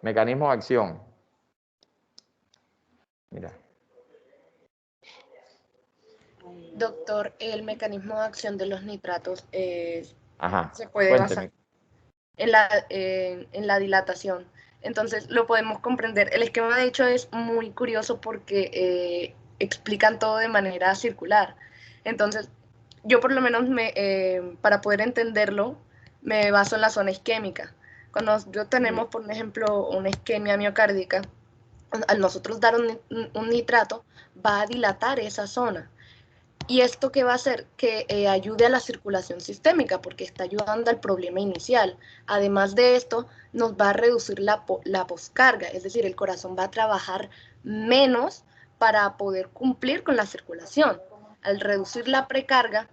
mecanismo de acción. Mira. Doctor, el mecanismo de acción de los nitratos Ajá, se puede cuénteme. basar en la dilatación. Entonces lo podemos comprender. El esquema de hecho es muy curioso porque explican todo de manera circular. Entonces yo por lo menos para poder entenderlo me baso en la zona isquémica. Cuando nosotros tenemos, por ejemplo, una isquemia miocárdica, al nosotros dar un nitrato va a dilatar esa zona. ¿Y esto qué va a hacer? Que ayude a la circulación sistémica, porque está ayudando al problema inicial. Además de esto, nos va a reducir la poscarga, es decir, el corazón va a trabajar menos para poder cumplir con la circulación. Al reducir la precarga,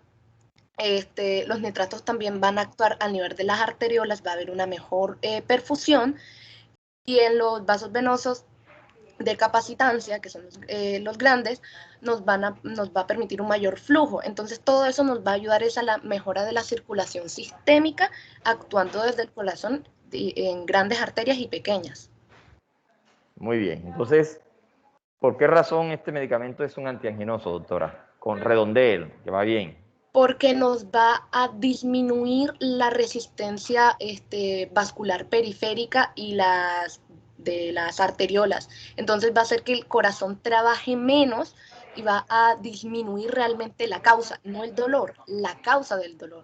los nitratos también van a actuar a nivel de las arteriolas, va a haber una mejor perfusión, y en los vasos venosos de capacitancia, que son los grandes, nos va a permitir un mayor flujo. Entonces todo eso nos va a ayudar a la mejora de la circulación sistémica, actuando desde el corazón en grandes arterias y pequeñas. Muy bien, entonces, ¿por qué razón este medicamento es un antianginoso, doctora? Con redondeel, que va bien. Porque nos va a disminuir la resistencia vascular periférica y de las arteriolas. Entonces va a hacer que el corazón trabaje menos y va a disminuir realmente la causa, no el dolor, la causa del dolor.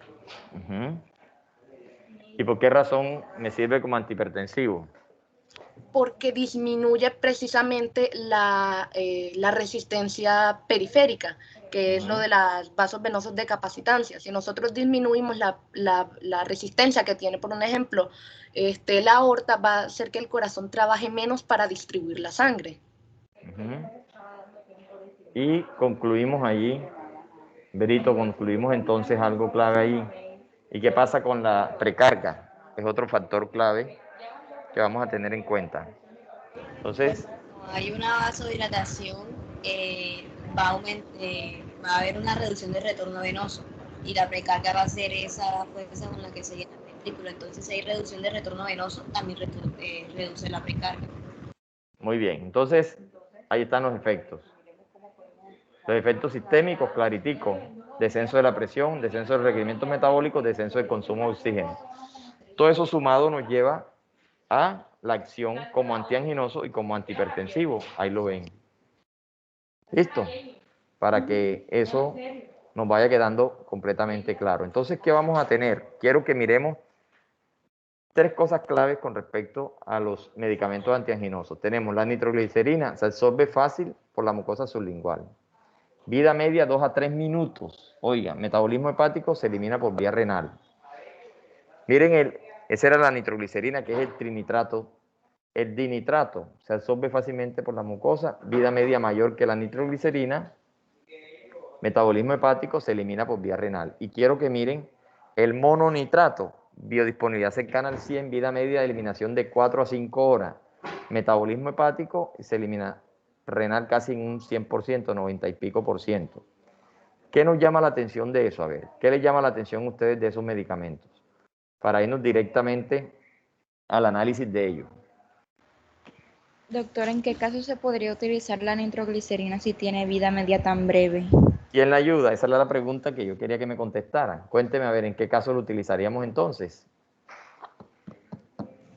¿Y por qué razón me sirve como antihipertensivo? Porque disminuye precisamente la resistencia periférica, que es lo de los vasos venosos de capacitancia. Si nosotros disminuimos la resistencia que tiene, por un ejemplo, la aorta, va a hacer que el corazón trabaje menos para distribuir la sangre. Y concluimos allí, Berito, concluimos entonces algo clave ahí. ¿Y qué pasa con la precarga? Es otro factor clave que vamos a tener en cuenta. Entonces, Hay una vasodilatación, va a haber una reducción del retorno venoso y la precarga va a ser esa fuerza con la que se llena el ventrículo. Entonces, si hay reducción del retorno venoso, también reduce la precarga. muy bien. Entonces, ahí están los efectos. Los efectos sistémicos, claritico, descenso de la presión, descenso del requerimiento metabólico, descenso del consumo de oxígeno. Todo eso sumado nos lleva a la acción como antianginoso y como antihipertensivo. Ahí lo ven. ¿Listo? Para que eso nos vaya quedando completamente claro. Entonces, ¿qué vamos a tener? Quiero que miremos 3 cosas claves con respecto a los medicamentos antianginosos. Tenemos la nitroglicerina, se absorbe fácil por la mucosa sublingual. Vida media 2 a 3 minutos. Oiga, metabolismo hepático se elimina por vía renal. Miren, esa era la nitroglicerina, que es el trinitrato. El dinitrato se absorbe fácilmente por la mucosa, vida media mayor que la nitroglicerina. Metabolismo hepático se elimina por vía renal. Y quiero que miren el mononitrato, biodisponibilidad cercana al 100, vida media de eliminación de 4 a 5 horas. Metabolismo hepático se elimina renal casi en un 100%, 90 y pico por ciento. ¿Qué nos llama la atención de eso? A ver, ¿qué les llama la atención a ustedes de esos medicamentos? Para irnos directamente al análisis de ellos. Doctor, ¿en qué caso se podría utilizar la nitroglicerina si tiene vida media tan breve? ¿Quién la ayuda? Esa era la pregunta que yo quería que me contestaran. Cuénteme a ver, ¿en qué caso lo utilizaríamos entonces?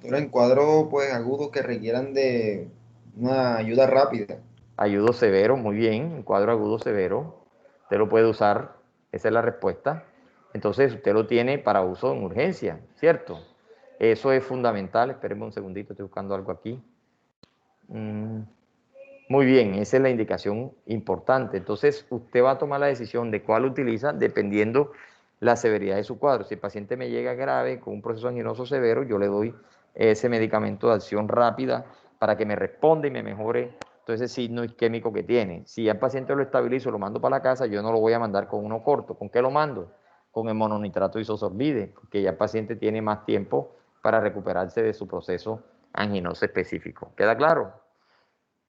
Pero en cuadros pues agudos que requieran de una ayuda rápida. Ayudo severo, muy bien, en cuadro agudo severo. Usted lo puede usar, esa es la respuesta. Entonces, usted lo tiene para uso en urgencia, ¿cierto? Eso es fundamental. Espérenme un segundito, estoy buscando algo aquí. Muy bien, esa es la indicación importante. Entonces, usted va a tomar la decisión de cuál utiliza dependiendo la severidad de su cuadro. Si el paciente me llega grave con un proceso anginoso severo, yo le doy ese medicamento de acción rápida para que me responda y me mejore todo ese signo isquémico que tiene. Si ya el paciente lo estabilizo, lo mando para la casa, yo no lo voy a mandar con uno corto. ¿Con qué lo mando? Con el mononitrato isosorbide, porque ya el paciente tiene más tiempo para recuperarse de su proceso anginoso específico. ¿Queda claro?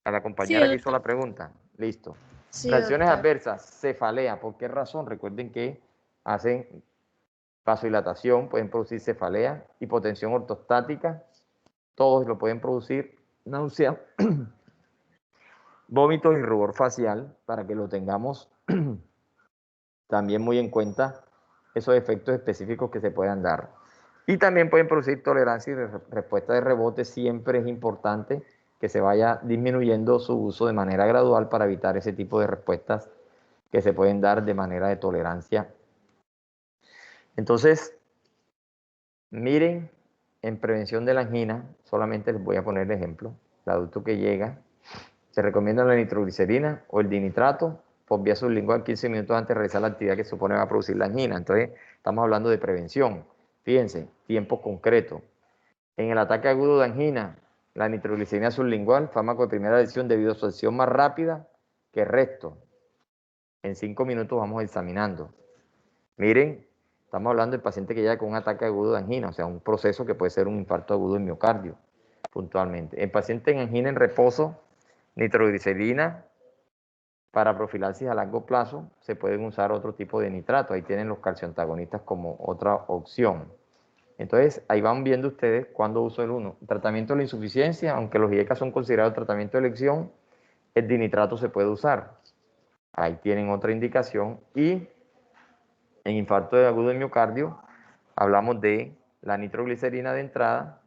A la Sí, compañera que hizo doctor. la pregunta. Listo. Sí, Reacciones doctor. adversas, cefalea. ¿Por qué razón? Recuerden que hacen vasodilatación, pueden producir cefalea, hipotensión ortostática, todos lo pueden producir, náusea, vómitos y rubor facial, para que lo tengamos también muy en cuenta, esos efectos específicos que se puedan dar. Y también pueden producir tolerancia y respuesta de rebote. Siempre es importante que se vaya disminuyendo su uso de manera gradual para evitar ese tipo de respuestas que se pueden dar de manera de tolerancia. Entonces, miren, en prevención de la angina, solamente les voy a poner el ejemplo. El adulto que llega, se recomienda la nitroglicerina o el dinitrato por vía sublingual 15 minutos antes de realizar la actividad que supone va a producir la angina. Entonces, estamos hablando de prevención. Fíjense, tiempo concreto. En el ataque agudo de angina, la nitroglicerina sublingual, fármaco de primera decisión debido a su acción más rápida que el resto. En 5 minutos vamos examinando. Miren, estamos hablando del paciente que llega con un ataque agudo de angina, o sea, un proceso que puede ser un infarto agudo del miocardio, puntualmente. El paciente en angina en reposo, nitroglicerina, para profilaxis a largo plazo, se pueden usar otro tipo de nitrato. Ahí tienen los calcioantagonistas como otra opción. Entonces, ahí van viendo ustedes cuándo uso el uno. Tratamiento de la insuficiencia, aunque los IECA son considerados tratamiento de elección, el dinitrato se puede usar. Ahí tienen otra indicación. Y en infarto de agudo de miocardio, hablamos de la nitroglicerina de entrada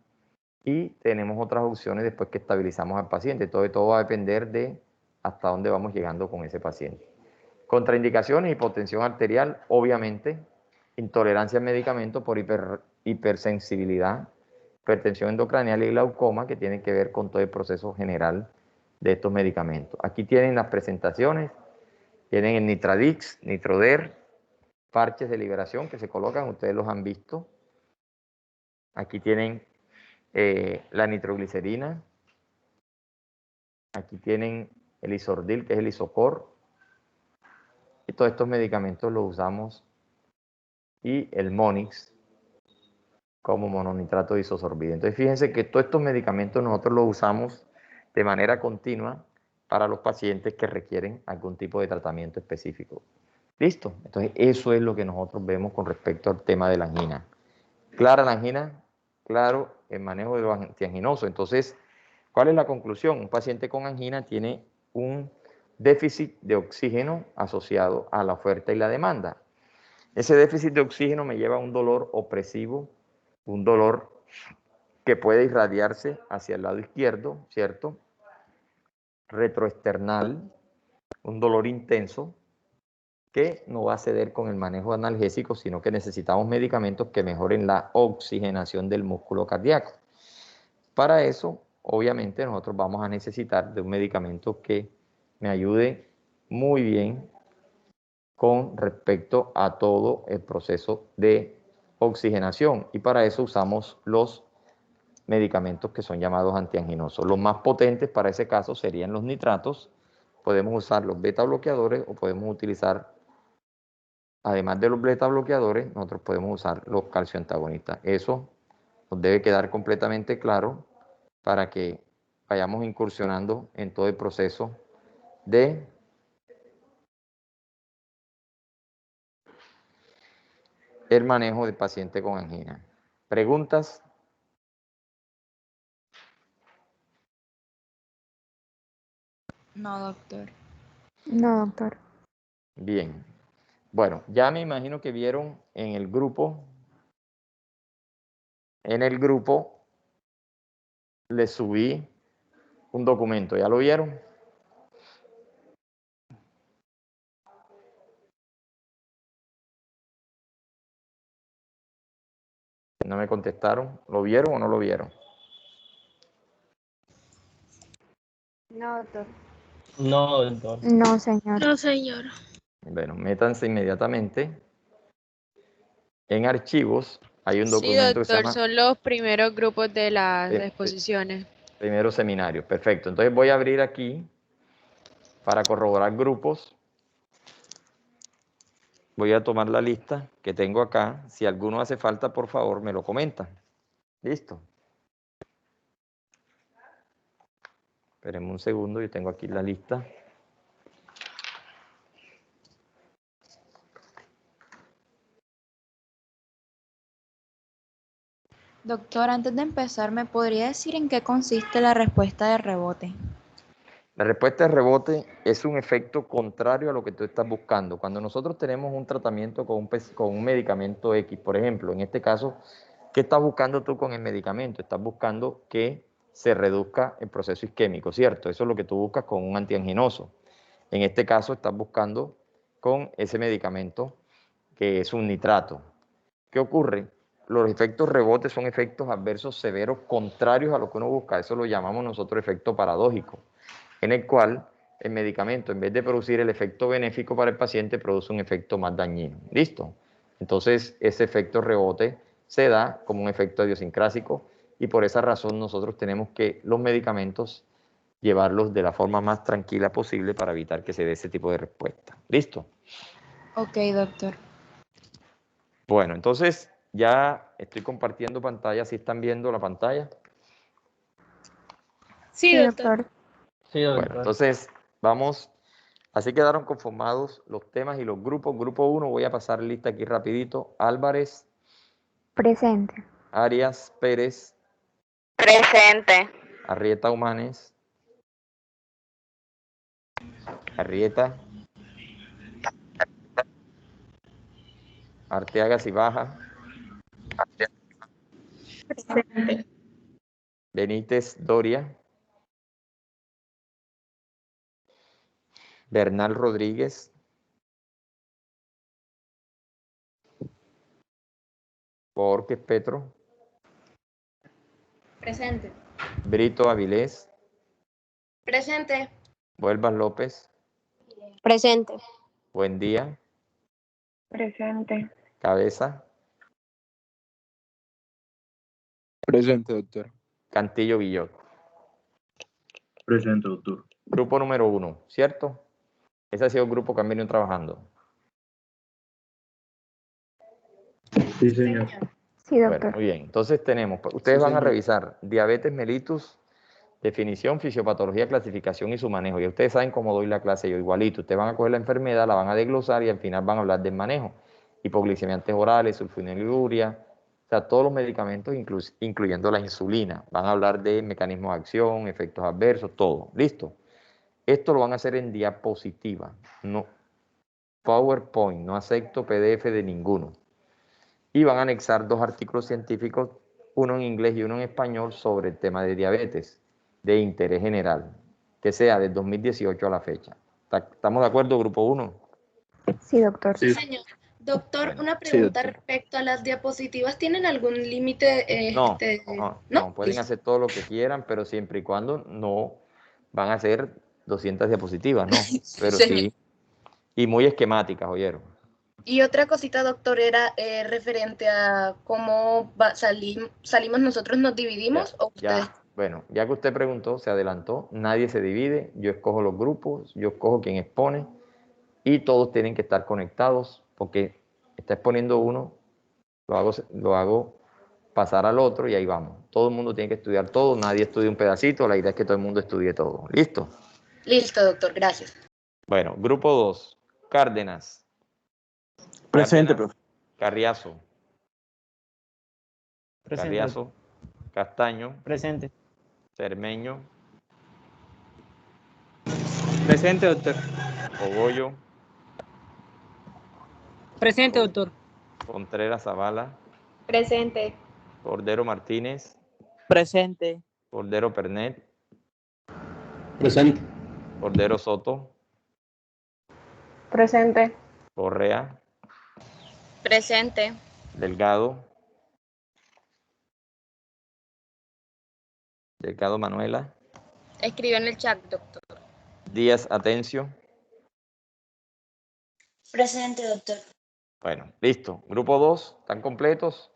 y tenemos otras opciones después que estabilizamos al paciente. Todo va a depender de hasta dónde vamos llegando con ese paciente. Contraindicaciones, hipotensión arterial, obviamente, intolerancia al medicamento por hipersensibilidad, hipertensión endocranial y glaucoma, que tienen que ver con todo el proceso general de estos medicamentos. Aquí tienen las presentaciones, tienen el Nitradix, Nitroder, parches de liberación que se colocan, ustedes los han visto. Aquí tienen la nitroglicerina, aquí tienen el Isordil, que es el Isocor, Y todos estos medicamentos los usamos, y el Monix como mononitrato de isosorbida. Entonces fíjense que todos estos medicamentos nosotros los usamos de manera continua para los pacientes que requieren algún tipo de tratamiento específico. ¿Listo? Entonces eso es lo que nosotros vemos con respecto al tema de la angina. ¿Clara la angina? Claro, el manejo de los antianginosos. Entonces, ¿cuál es la conclusión? Un paciente con angina tiene un déficit de oxígeno asociado a la oferta y la demanda. Ese déficit de oxígeno me lleva a un dolor opresivo, un dolor que puede irradiarse hacia el lado izquierdo, ¿cierto? Retroesternal, un dolor intenso que no va a ceder con el manejo analgésico, sino que necesitamos medicamentos que mejoren la oxigenación del músculo cardíaco. Para eso, obviamente, nosotros vamos a necesitar de un medicamento que me ayude muy bien con respecto a todo el proceso de oxigenación, y para eso usamos los medicamentos que son llamados antianginosos. Los más potentes para ese caso serían los nitratos. Podemos usar los beta bloqueadores o podemos utilizar, además de los beta bloqueadores, nosotros podemos usar los calcioantagonistas. Eso nos debe quedar completamente claro para que vayamos incursionando en todo el proceso de el manejo del paciente con angina. ¿Preguntas? No, doctor. No, doctor. Bien. Bueno, ya me imagino que vieron en el grupo les subí un documento. ¿Ya lo vieron? No me contestaron. ¿Lo vieron o no lo vieron? No, doctor. No, doctor. No, señor. No, señor. Bueno, métanse inmediatamente en archivos. Hay un Sí, documento que se doctor, llama son los primeros grupos de las Pri- exposiciones. Primero seminario. Perfecto. Entonces voy a abrir aquí para corroborar grupos. Voy a tomar la lista que tengo acá. Si alguno hace falta, por favor, me lo comentan. Listo. Espérenme un segundo, yo tengo aquí la lista. Doctor, antes de empezar, ¿me podría decir en qué consiste la respuesta de rebote? La respuesta de rebote es un efecto contrario a lo que tú estás buscando. Cuando nosotros tenemos un tratamiento con un medicamento X, por ejemplo, en este caso, ¿qué estás buscando tú con el medicamento? Estás buscando que se reduzca el proceso isquémico, ¿cierto? Eso es lo que tú buscas con un antianginoso. En este caso, estás buscando con ese medicamento que es un nitrato. ¿Qué ocurre? Los efectos rebotes son efectos adversos severos contrarios a lo que uno busca. Eso lo llamamos nosotros efecto paradójico, en el cual el medicamento, en vez de producir el efecto benéfico para el paciente, produce un efecto más dañino. ¿Listo? Entonces, ese efecto rebote se da como un efecto idiosincrásico, y por esa razón nosotros tenemos que los medicamentos llevarlos de la forma más tranquila posible para evitar que se dé ese tipo de respuesta. ¿Listo? Ok, doctor. Bueno, entonces ya estoy compartiendo pantalla. ¿Sí están viendo la pantalla? Sí, Sí, doctor. doctor. Sí, doctor. Bueno, entonces vamos. Así quedaron conformados los temas y los grupos. Grupo 1, voy a pasar lista aquí rapidito. Álvarez, Presente. Arias, Pérez, Presente. Arrieta Humanes, Arrieta, Arteaga Cibaja, Presente. Benítez Doria, Bernal Rodríguez, Borges Petro, Presente. Brito Avilés, Presente. Vuelvas López, Presente. Buen Día, Presente. Cabeza, Presente, doctor. Cantillo Villot. Presente, doctor. Grupo número 1, ¿cierto? Ese ha sido el grupo que han venido trabajando. Sí, señor. Sí, Bueno, doctor. muy bien. Entonces tenemos, ustedes van a revisar diabetes mellitus, definición, fisiopatología, clasificación y su manejo. Y ustedes saben cómo doy la clase yo igualito. Ustedes van a coger la enfermedad, la van a desglosar y al final van a hablar del manejo. Hipoglicemiantes orales, sulfoniluria, o sea, todos los medicamentos, incluyendo la insulina. Van a hablar de mecanismos de acción, efectos adversos, todo. ¿Listo? Esto lo van a hacer en diapositiva, no PowerPoint, no acepto PDF de ninguno. Y van a anexar 2 artículos científicos, uno en inglés y uno en español, sobre el tema de diabetes, de interés general, que sea del 2018 a la fecha. ¿Estamos de acuerdo, grupo 1? Sí, doctor. Sí, señor. Doctor, Bueno, una sí, pregunta doctor. respecto a las diapositivas. ¿Tienen algún límite? No, pueden Listo. hacer todo lo que quieran, pero siempre y cuando no van a hacer 200 diapositivas, no, pero Señor. sí, y muy esquemáticas, oyeron. Y otra cosita, doctor, era referente a cómo salimos nosotros, nos dividimos o ustedes. Bueno, ya que usted preguntó, se adelantó, nadie se divide, yo escojo los grupos, yo escojo quién expone y todos tienen que estar conectados porque está exponiendo uno, lo hago pasar al otro y ahí vamos. Todo el mundo tiene que estudiar todo, nadie estudia un pedacito, la idea es que todo el mundo estudie todo. ¿Listo? Listo, doctor, gracias. Bueno, grupo 2, Cárdenas. Presente, Cárdenas, profe. Carriazo. Presente. Carriazo, Castaño, Presente. Cermeño, Presente, doctor. Cogollo, Presente, doctor. Contreras Zavala, Presente. Cordero Martínez, Presente. Cordero Pernet, Presente. Cordero Soto, Presente. Correa, Presente. Delgado, Delgado Manuela, Escribió en el chat, doctor. Díaz Atencio. Presente, doctor. Bueno, listo. Grupo 2, ¿están completos?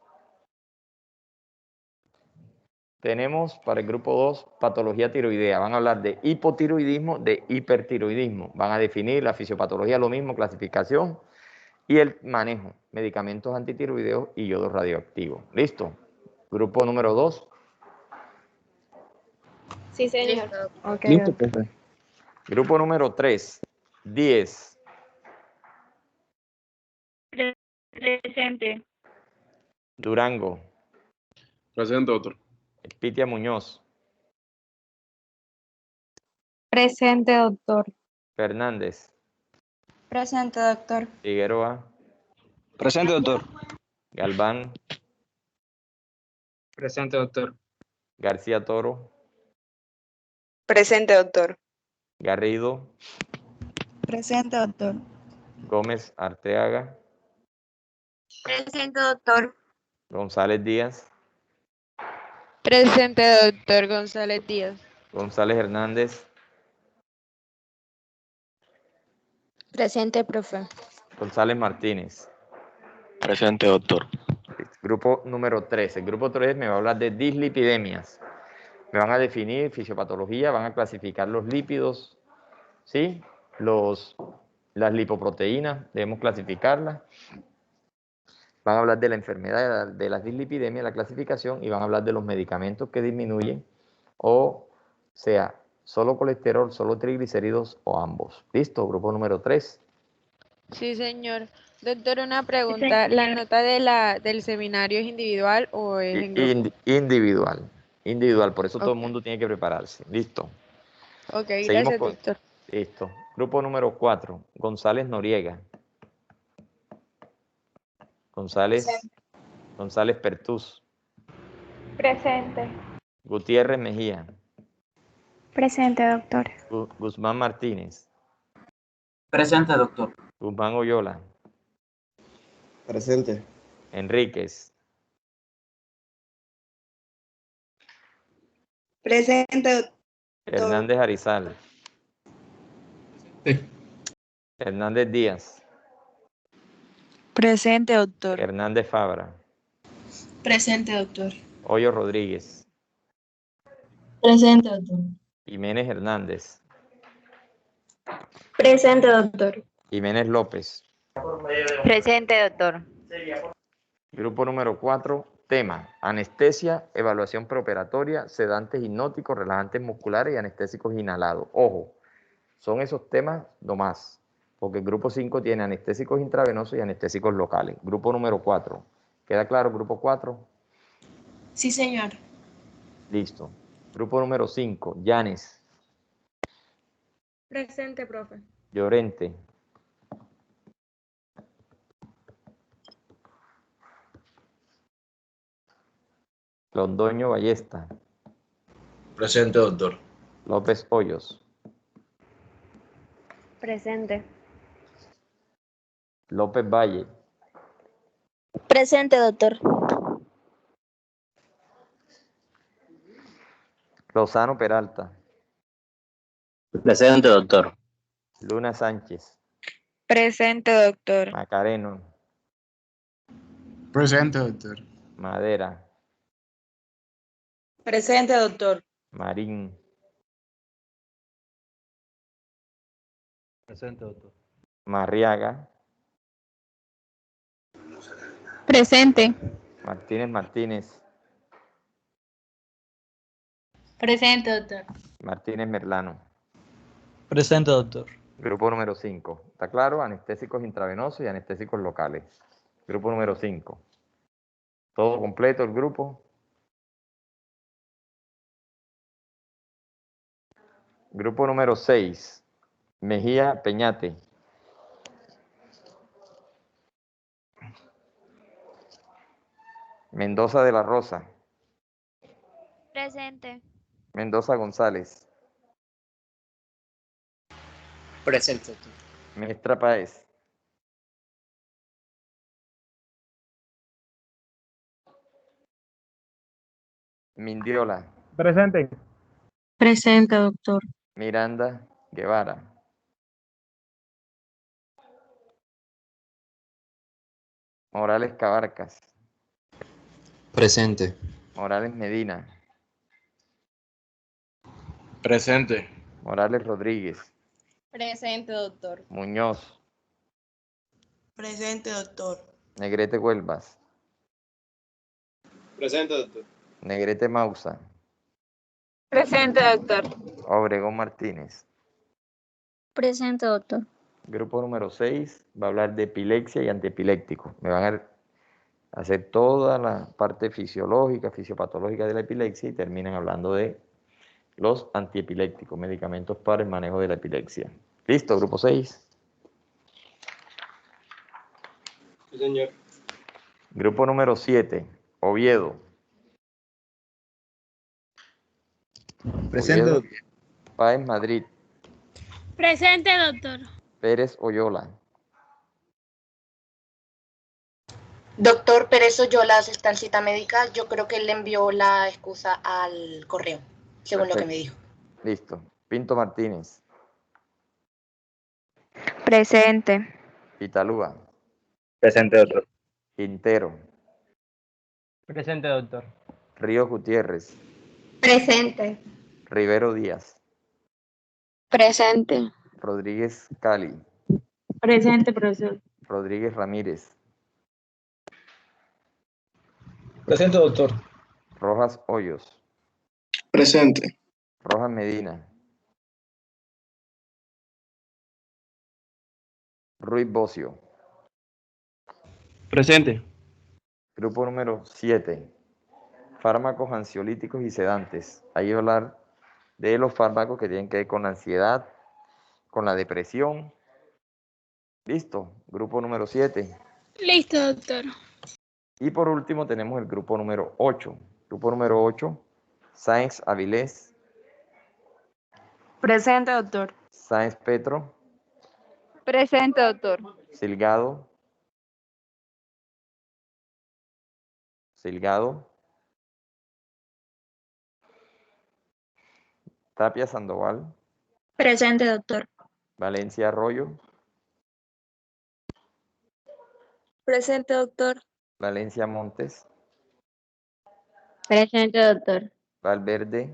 Tenemos para el grupo 2 patología tiroidea. Van a hablar de hipotiroidismo, de hipertiroidismo. Van a definir la fisiopatología, lo mismo, clasificación y el manejo, medicamentos antitiroideos y yodo radioactivo. ¿Listo? Grupo número 2. Sí, señor. Listo, doctor. Ok, Listo, doctor. profe. Grupo número 3. 10. Presente. Durango. Presente, doctor. Espitia Muñoz. Presente, doctor. Fernández. Presente, doctor. Figueroa. Presente, doctor. Galván. Presente, doctor. García Toro. Presente, doctor. Garrido. Presente, doctor. Gómez Arteaga. Presente, doctor. González Díaz. Presente, doctor González Díaz. González Hernández. Presente, profe. González Martínez. Presente, doctor. Grupo número 3. El grupo 3 me va a hablar de dislipidemias. Me van a definir fisiopatología, van a clasificar los lípidos, ¿sí? Las lipoproteínas, debemos clasificarlas. Van a hablar de la enfermedad de las dislipidemias, la clasificación, y van a hablar de los medicamentos que disminuyen, o sea, solo colesterol, solo triglicéridos o ambos. ¿Listo? Grupo número 3. Sí, señor. Doctor, una pregunta. ¿La nota del seminario es individual o es en grupo? Individual. Individual, por eso todo el mundo tiene que prepararse. ¿Listo? Ok, Seguimos gracias, doctor. Listo. Grupo número 4. González Noriega. González Pertús. Presente. Gutiérrez Mejía. Presente, doctor. Guzmán Martínez. Presente, doctor. Guzmán Oyola. Presente. Enríquez. Presente, doctor. Hernández Arizal. Sí. Hernández Díaz. Presente, doctor. Hernández Fabra. Presente, doctor. Hoyo Rodríguez. Presente, doctor. Jiménez Hernández. Presente, doctor. Jiménez López. Presente, doctor. Grupo número 4, tema, anestesia, evaluación preoperatoria, sedantes hipnóticos, relajantes musculares y anestésicos inhalados. Ojo, son esos temas nomás, porque el grupo 5 tiene anestésicos intravenosos y anestésicos locales. Grupo número 4, ¿queda claro grupo 4? Sí, señor. Listo. Grupo número 5, Yanes, Presente, profe. Llorente, Londoño Ballesta, Presente, doctor. López Hoyos, Presente. López Valle, Presente, doctor. Lozano Peralta, Presente, doctor. Luna Sánchez, Presente, doctor. Macareno, Presente, doctor. Madera, Presente, doctor. Marín, Presente, doctor. Marriaga, Presente. Martínez Martínez, Presente, doctor. Martínez Merlano. Presente, doctor. Grupo número 5. ¿Está claro? Anestésicos intravenosos y anestésicos locales. Grupo número 5. ¿Todo completo el grupo? Grupo número 6. Mejía Peñate. Mendoza de la Rosa. Presente. Mendoza González. Presente, doctor. Mestra Páez. Mindiola. Presente. Presente, doctor. Miranda Guevara. Morales Cabarcas. Presente. Morales Medina. Presente. Morales Rodríguez. Presente, doctor. Muñoz. Presente, doctor. Negrete Huelvas. Presente, doctor. Negrete Mausa. Presente, doctor. Obregón Martínez. Presente, doctor. Grupo número 6 va a hablar de epilepsia y antiepilépticos. Me van a hacer toda la parte fisiológica, fisiopatológica de la epilepsia y terminan hablando de los antiepilépticos, medicamentos para el manejo de la epilepsia. ¿Listo, grupo 6? Sí, señor. Grupo número 7, Oviedo. Presente, Oviedo, doctor. Páez Madrid, Presente, doctor. Pérez Oyola, Doctor Pérez Oyola está en cita médica. Yo creo que él le envió la excusa al correo, según lo que me dijo. listo. Pinto Martínez, Presente. Italúa, Presente, doctor. Quintero, Presente, doctor. Ríos Gutiérrez, Presente. Rivero Díaz, Presente. Rodríguez Cali, Presente, profesor. Rodríguez Ramírez, Presente, doctor. Rojas Hoyos, Presente. Rojas Medina, Ruiz Bocio. Presente. Grupo número 7, fármacos ansiolíticos y sedantes. Ahí va a hablar de los fármacos que tienen que ver con la ansiedad, con la depresión. Listo, grupo número 7. Listo, doctor. Y por último tenemos el grupo número 8. Grupo número 8, Sáenz Avilés, Presente, doctor. Sáenz Petro, Presente, doctor. Silgado, Tapia Sandoval, Presente, doctor. Valencia Arroyo, Presente, doctor. Valencia Montes, Presente, doctor. Valverde,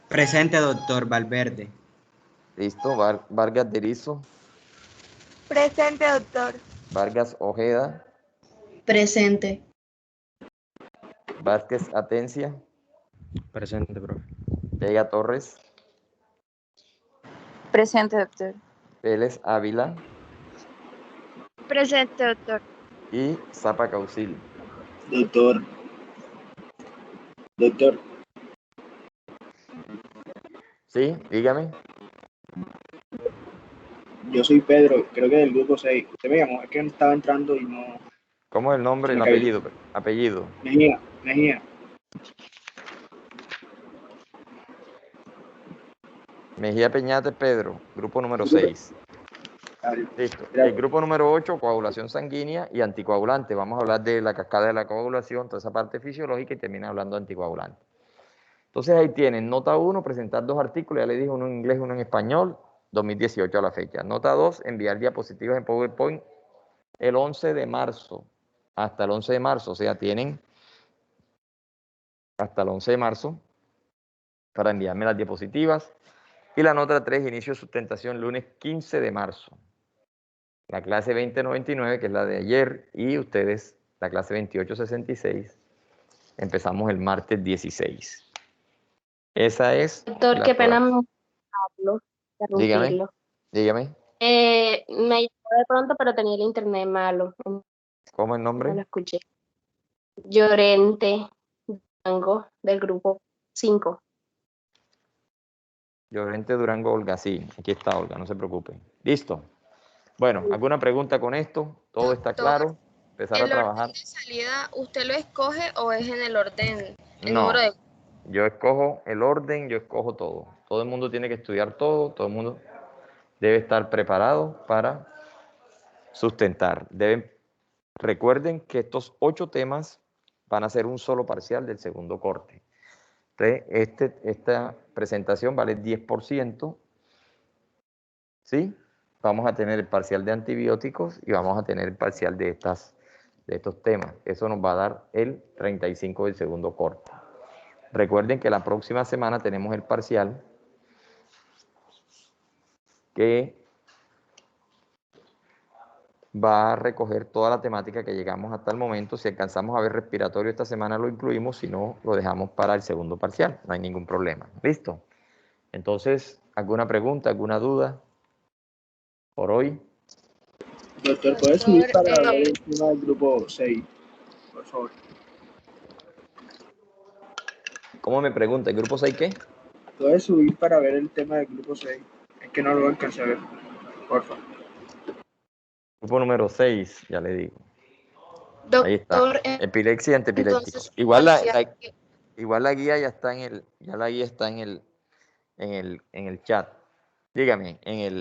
Presente, doctor Valverde. listo, Vargas de Rizo, Presente, doctor. Vargas Ojeda. Presente. Vázquez Atencia. Presente, profe. Vega Torres. Presente, doctor. Vélez Ávila. Presente, doctor. Y Zapa Causil. Doctor. Doctor. Sí, dígame. Yo soy Pedro, creo que del grupo 6. Usted me llamó, es que estaba entrando y no... ¿Cómo es el nombre y el Me caí. apellido? Apellido. Mejía. Mejía Peñate Pedro, grupo número 6. Listo. El grupo número 8, coagulación sanguínea y anticoagulante. Vamos a hablar de la cascada de la coagulación, toda esa parte fisiológica, y termina hablando de anticoagulante. Entonces ahí tienen, nota 1, presentar 2 artículos, ya les dije, uno en inglés, uno en español, 2018 a la fecha. Nota 2, enviar diapositivas en PowerPoint el 11 de marzo, hasta el 11 de marzo, o sea, tienen hasta el 11 de marzo para enviarme las diapositivas. Y la nota 3, inicio de sustentación, lunes 15 de marzo. La clase 2099, que es la de ayer, y ustedes, la clase 2866, empezamos el martes 16. Esa es... Doctor, qué pena Dígame, interrumpirlo. dígame. Me llamó de pronto, pero tenía el internet malo. ¿Cómo es el nombre? No lo escuché. Llorente Durango, del grupo 5. Llorente Durango Olga, sí, aquí está Olga, no se preocupe. Listo. Bueno, ¿alguna pregunta con esto? ¿Todo está claro? Empezar a trabajar. ¿El orden de salida usted lo escoge o es en el orden, el No, número de... yo escojo el orden, yo escojo todo. Todo el mundo tiene que estudiar todo el mundo debe estar preparado para sustentar. Recuerden que estos 8 temas van a ser un solo parcial del segundo corte. Entonces, esta presentación vale 10%, ¿sí? Vamos a tener el parcial de antibióticos y vamos a tener el parcial de estos temas. Eso nos va a dar el 35 del segundo corte. Recuerden que la próxima semana tenemos el parcial que va a recoger toda la temática que llegamos hasta el momento. Si alcanzamos a ver respiratorio esta semana lo incluimos, si no, lo dejamos para el segundo parcial. No hay ningún problema. ¿Listo? Entonces, ¿alguna pregunta, alguna duda por hoy? Doctor, ¿puedes subir para ver el tema del grupo 6, por favor? ¿Cómo me pregunta? ¿El grupo 6 qué? ¿Puedes subir para ver el tema del grupo 6? Es que no lo alcancé a ver, por favor. Grupo número 6, ya le digo. Doctor, ahí está. Epilepsia y antepiléptico. Igual la guía ya está en el chat. Dígame, en el